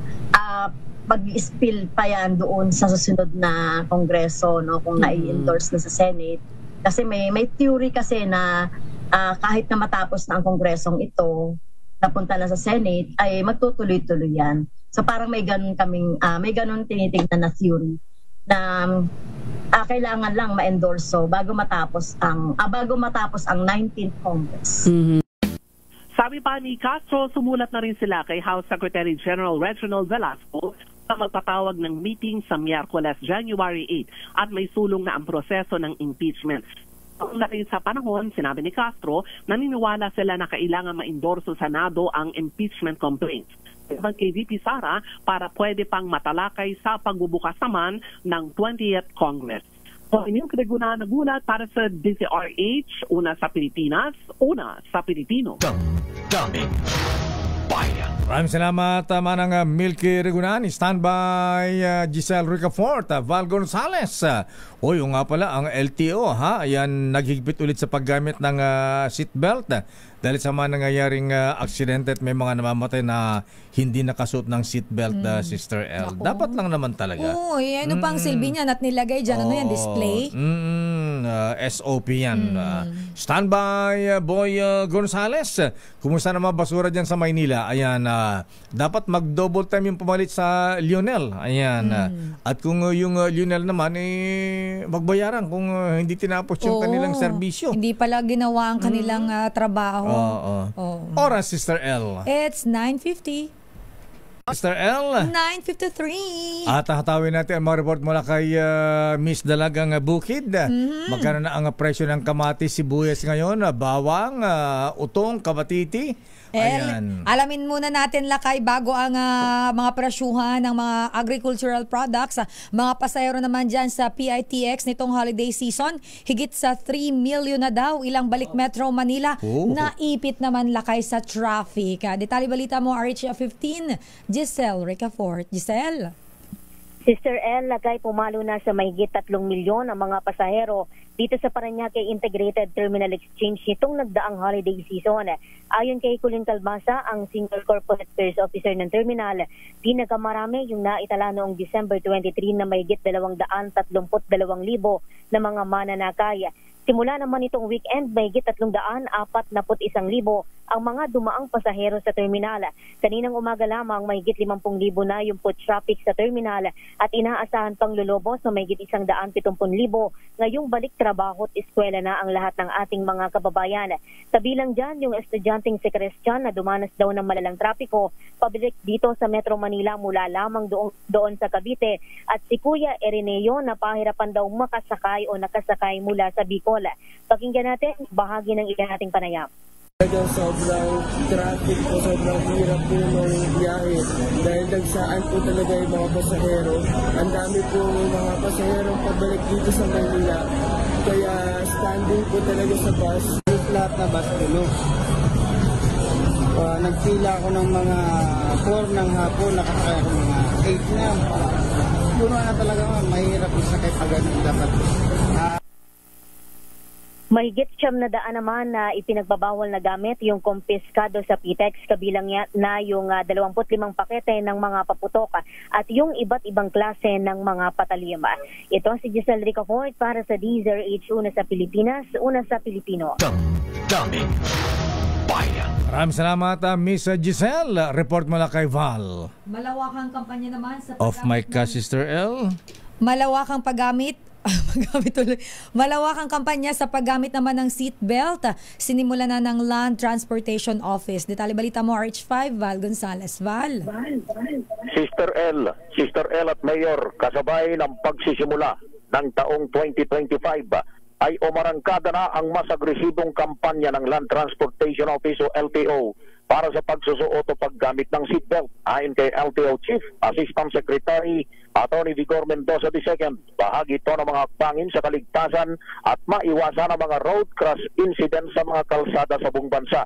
mag-spill pa yan doon sa susunod na Kongreso, no? Kung nai-endorse na sa Senate. Kasi may theory kasi na kahit na matapos na ang Kongresong ito, napunta na sa Senate, ay magtutuloy-tuloy yan. So parang may ganun tinitingnan na theory na kailangan lang ma-endorso bago matapos ang 19th Congress. Sabi pa ni Castro, sumulat na rin sila kay House Secretary General Reginald Velasco na magpatawag ng meeting sa Miyerkules, January 8 at may sulong na ang proseso ng impeachment. Na rin sa panahon, sinabi ni Castro, naniniwala sila na kailangan ma-endorso sa Senado ang impeachment complaints kay VP Sara para pwede pang matalakay sa pagbubukas naman ng 20th Congress. So, inyong kinagunahan na gulat para sa DZRH, una sa Pilipinas, una sa Pilipino. Daming bayan. Maraming salamat, Manang Milky Regunan. Standby Giselle Ricafort, Val Gonzales. O yung nga pala, ang LTO, ayan, naghigpit ulit sa paggamit ng seatbelt dahil sa mga nangyayaring aksidente at may mga namamatay na hindi nakasuot ng seatbelt, Sister L. Ako. Dapat lang naman talaga. Oo, ano pang silbi niyan at nilagay dyan, ano yan, display? SOP yan. Standby Boy Gonzales. Kumusta naman basura dyan sa Maynila? Ayan, dapat mag-double time yung pumalit sa Lionel. Ayan. At kung yung Lionel naman, magbayaran kung hindi tinapos yung kanilang serbisyo. Hindi pala ginawa ang kanilang trabaho. Oras, Sister L. It's 9:50. Sister L. 9:53. At hatawin natin ang mga report mula kay Miss Dalagang Bukid. Magkano na ang presyo ng kamatis, sibuyas ngayon, bawang, utong, kabatiti? Ayan. Alamin muna natin, Lakay, bago ang mga presyuhan ng mga agricultural products. Mga pasahero naman dyan sa PITX nitong holiday season, higit sa 3 million na daw. Ilang balik Metro Manila, naipit naman, Lakay, sa traffic. Detalye balita mo, RHA 15, Giselle Ricafort. Giselle? Sister L, Lakay, pumalo na sa mahigit 3 milyon ang mga pasahero dito sa Parañaque Integrated Terminal Exchange nitong nagdaang holiday season. Ayon kay Colin Calbasa, ang Single Corporate Affairs Officer ng terminal, pinakamarami yung naitala noong December 23 na mahigit 232,000 na mga mananakay. Simula naman itong weekend, mahigit 341,000 ang mga dumaang pasahero sa terminal. Kaninang umaga lamang, mahigit 50,000 na yung foot traffic sa terminal at inaasahan pang lulubos na mahigit 170,000 ngayong balik trabaho at eskwela na ang lahat ng ating mga kababayan. Kabilang dyan yung estudyanteng si Christian na dumanas daw ng malalang trapiko pabalik dito sa Metro Manila mula lamang doon sa Cavite, at si Kuya Erineo na pahirapan daw makasakay o nakasakay mula sa Bicol. Pakinggan natin bahagi ng ilan nating panayam. Sobrang traffic po, sobrang hirap po ng biyahe dahil nagsaan po talaga yung mga pasahero. Ang dami po mga pasahero pabalik dito sa Manila, kaya standing po talaga sa bus. Lahat na bus puno. Nagpila ako ng mga 4 ng hapon, nakakaya ako mga 8 na. Puno na talaga, mahirap yung sakay pag ganun dapat. Mahigit 900 naman na ipinagbabawal na gamit yung kumpiskado sa PTEX, kabilang na yung 25 pakete ng mga paputok at yung iba't ibang klase ng mga patalim. Ito si Giselle Ricafort para sa DZRH, una sa Pilipinas, una sa Pilipino. Daming Bayan. Maraming salamat, Miss Giselle. Report mula kay Val. Malawakang kampanya naman sa Off mic ka, Sister L. malawakang malawakang kampanya sa paggamit naman ng seatbelt. Sinimula na ng Land Transportation Office. Detalye balita mo, RH5, Val Gonzales. Val. Sister L at Mayor, kasabay ng pagsisimula ng taong 2025 ay umarangkada na ang mas agresibong kampanya ng Land Transportation Office o LTO para sa pagsusuot o paggamit ng seatbelt. Ayon kay LTO Chief Assistant Secretary Atty. Vigor Mendoza II, bahagi ito ng mga hakbangin sa kaligtasan at maiwasan ang mga road crash incidents sa mga kalsada sa buong bansa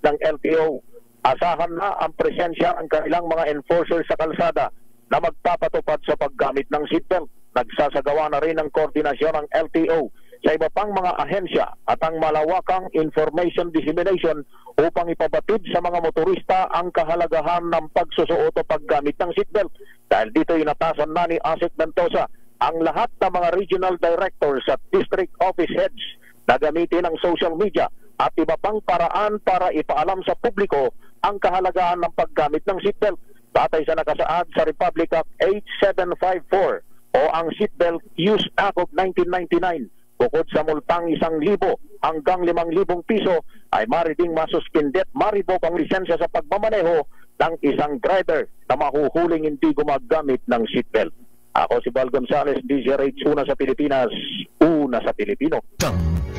ng LTO. Asahan na ang presensya ng kanilang mga enforcers sa kalsada na magpapatupad sa paggamit ng seatbelt. Nagsasagawa na rin ng koordinasyon ng LTO sa iba pang mga ahensya at ang malawakang information dissemination upang ipabatid sa mga motorista ang kahalagahan ng pagsusuot o paggamit ng seatbelt. Dahil dito inatasan na ni Asik Mendoza ang lahat ng mga regional directors at district office heads na gamitin ang social media at iba pang paraan para ipaalam sa publiko ang kahalagahan ng paggamit ng seatbelt. Batay sa nakasaad sa Republic Act 8754 o ang Seatbelt Use Act of 1999, bukod sa multang 1,000 hanggang 5,000 piso, ay maaari ding masuspindi at maribok ang lisensya sa pagmamaneho ng isang driver na mahuhuling hindi gumagamit ng seatbelt. Ako si Val Gonzales, DZRH, una sa Pilipinas, una sa Pilipino.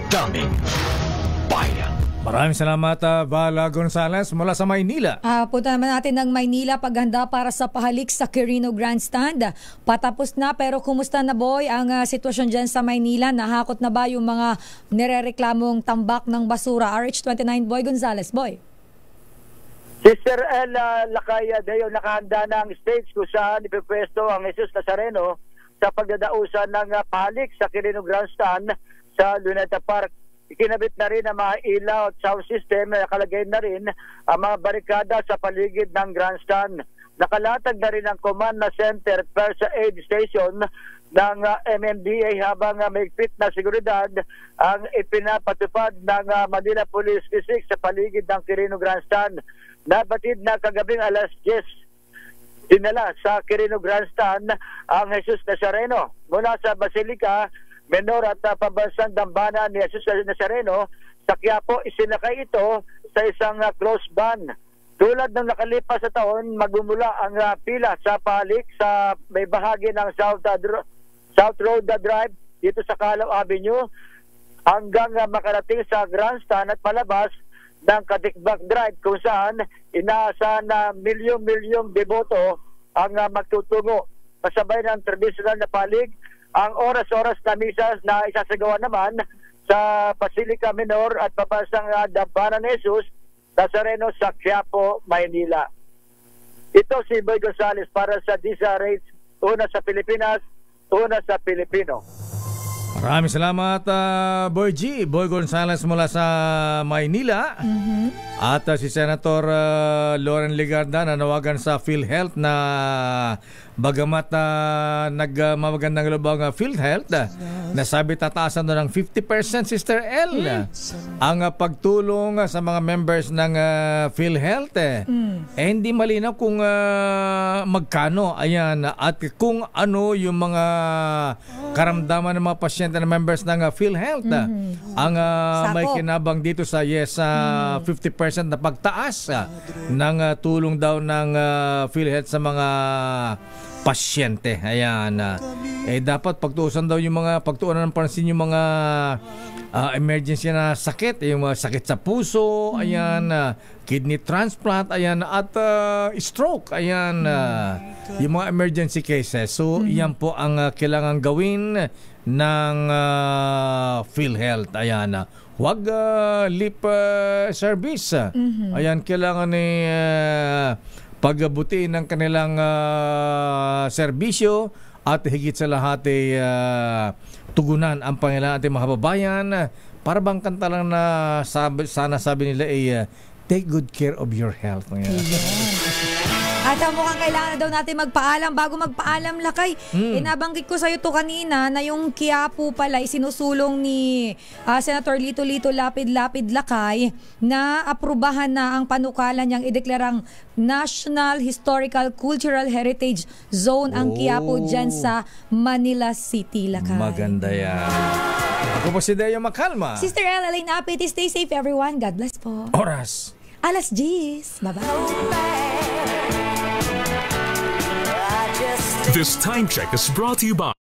Daming Bayan. Maraming salamat, Val Gonzales mula sa Maynila. Punta naman natin ng Maynila, paghanda para sa pahalik sa Quirino Grandstand. Patapos na, pero kumusta na, Boy, ang sitwasyon dyan sa Maynila? Nahakot na ba yung mga nirereklamong tambak ng basura? RH29, Boy Gonzales. Boy. Sister El Lakaya Deo, nakahanda na ang stage kung saan ipipwesto ang Jesus Nazareno sa pagdadausan ng pahalik sa Quirino Grandstand sa Luneta Park. Ikinabit na rin ang mga ilaw at sound system, nakalagay na rin ang mga barikada sa paligid ng grandstand. Nakalatag na rin ang command na center per sa aid station ng MMDA habang mahigpit na seguridad ang ipinapatupad ng Manila Police District sa paligid ng Quirino Grandstand. Nabatid na kagabing alas 10, dinala sa Quirino Grandstand ang Jesus Nazareno mula sa Basilica Menor at pabansang dambana ni Jesus Nazareno sa Quiapo. Isinakay ito sa isang closed van. Tulad ng nakalipas sa taon, magmumula ang pila sa pahalik sa may bahagi ng South Road Drive dito sa Calao Avenue hanggang makarating sa grandstand at palabas ng Katikbak Drive kung saan inaasahan na milyong-milyong deboto ang magtutungo. Kasabay ng traditional na pahalik, ang oras-oras na misas na isasagawa naman sa Basilica Menor at pabansang dambana ni Jesus Nazareno sa Quiapo, Maynila. Ito si Boy Gonzales para sa DZRH, una sa Pilipinas, una sa Pilipino. Maraming salamat, Boy G. Boy Gonzales mula sa Maynila. At si Senator Loren Legarda nanawagan sa PhilHealth na bagamat nagmamagandang loob ang PhilHealth, nasabi tataasan doon ng 50%, Sister L, ang pagtulong sa mga members ng PhilHealth. Hindi malinaw kung magkano, ayan, at kung ano yung mga karamdaman ng mga pasyente na members ng PhilHealth. Ang may kinabang dito sa 50% na pagtaas ng tulong daw ng PhilHealth sa mga pasyente. Ayan. Dapat pagtuusan daw yung mga pagtuunan ng pansin yung mga emergency na sakit, yung mga sakit sa puso, ayan, kidney transplant, ayan, at stroke, ayan, yung mga emergency cases. So, yan po ang kailangan gawin ng PhilHealth. Ayan, huwag lip service. Ayan, kailangan pagbutiin ng kanilang serbisyo at higit sa lahat tugunan ang pangailangan ating mga kababayan. Para bang kanta lang na sana sabi nila take good care of your health. At mukhang kailangan na daw natin magpaalam. Bago magpaalam, Lakay, nabanggit ko sa'yo to kanina na yung Quiapo pala sinusulong ni Senator Lito Lapid Lakay na aprubahan na ang panukalan niyang ideklarang National Historical Cultural Heritage Zone ang Quiapo dyan sa Manila City, Lakay. Maganda yan. Ako po si Deo Macalma. Sister Ella Lane Apit, stay safe everyone. God bless po. Oras. Alas 10. Bye-bye. This time check is brought to you by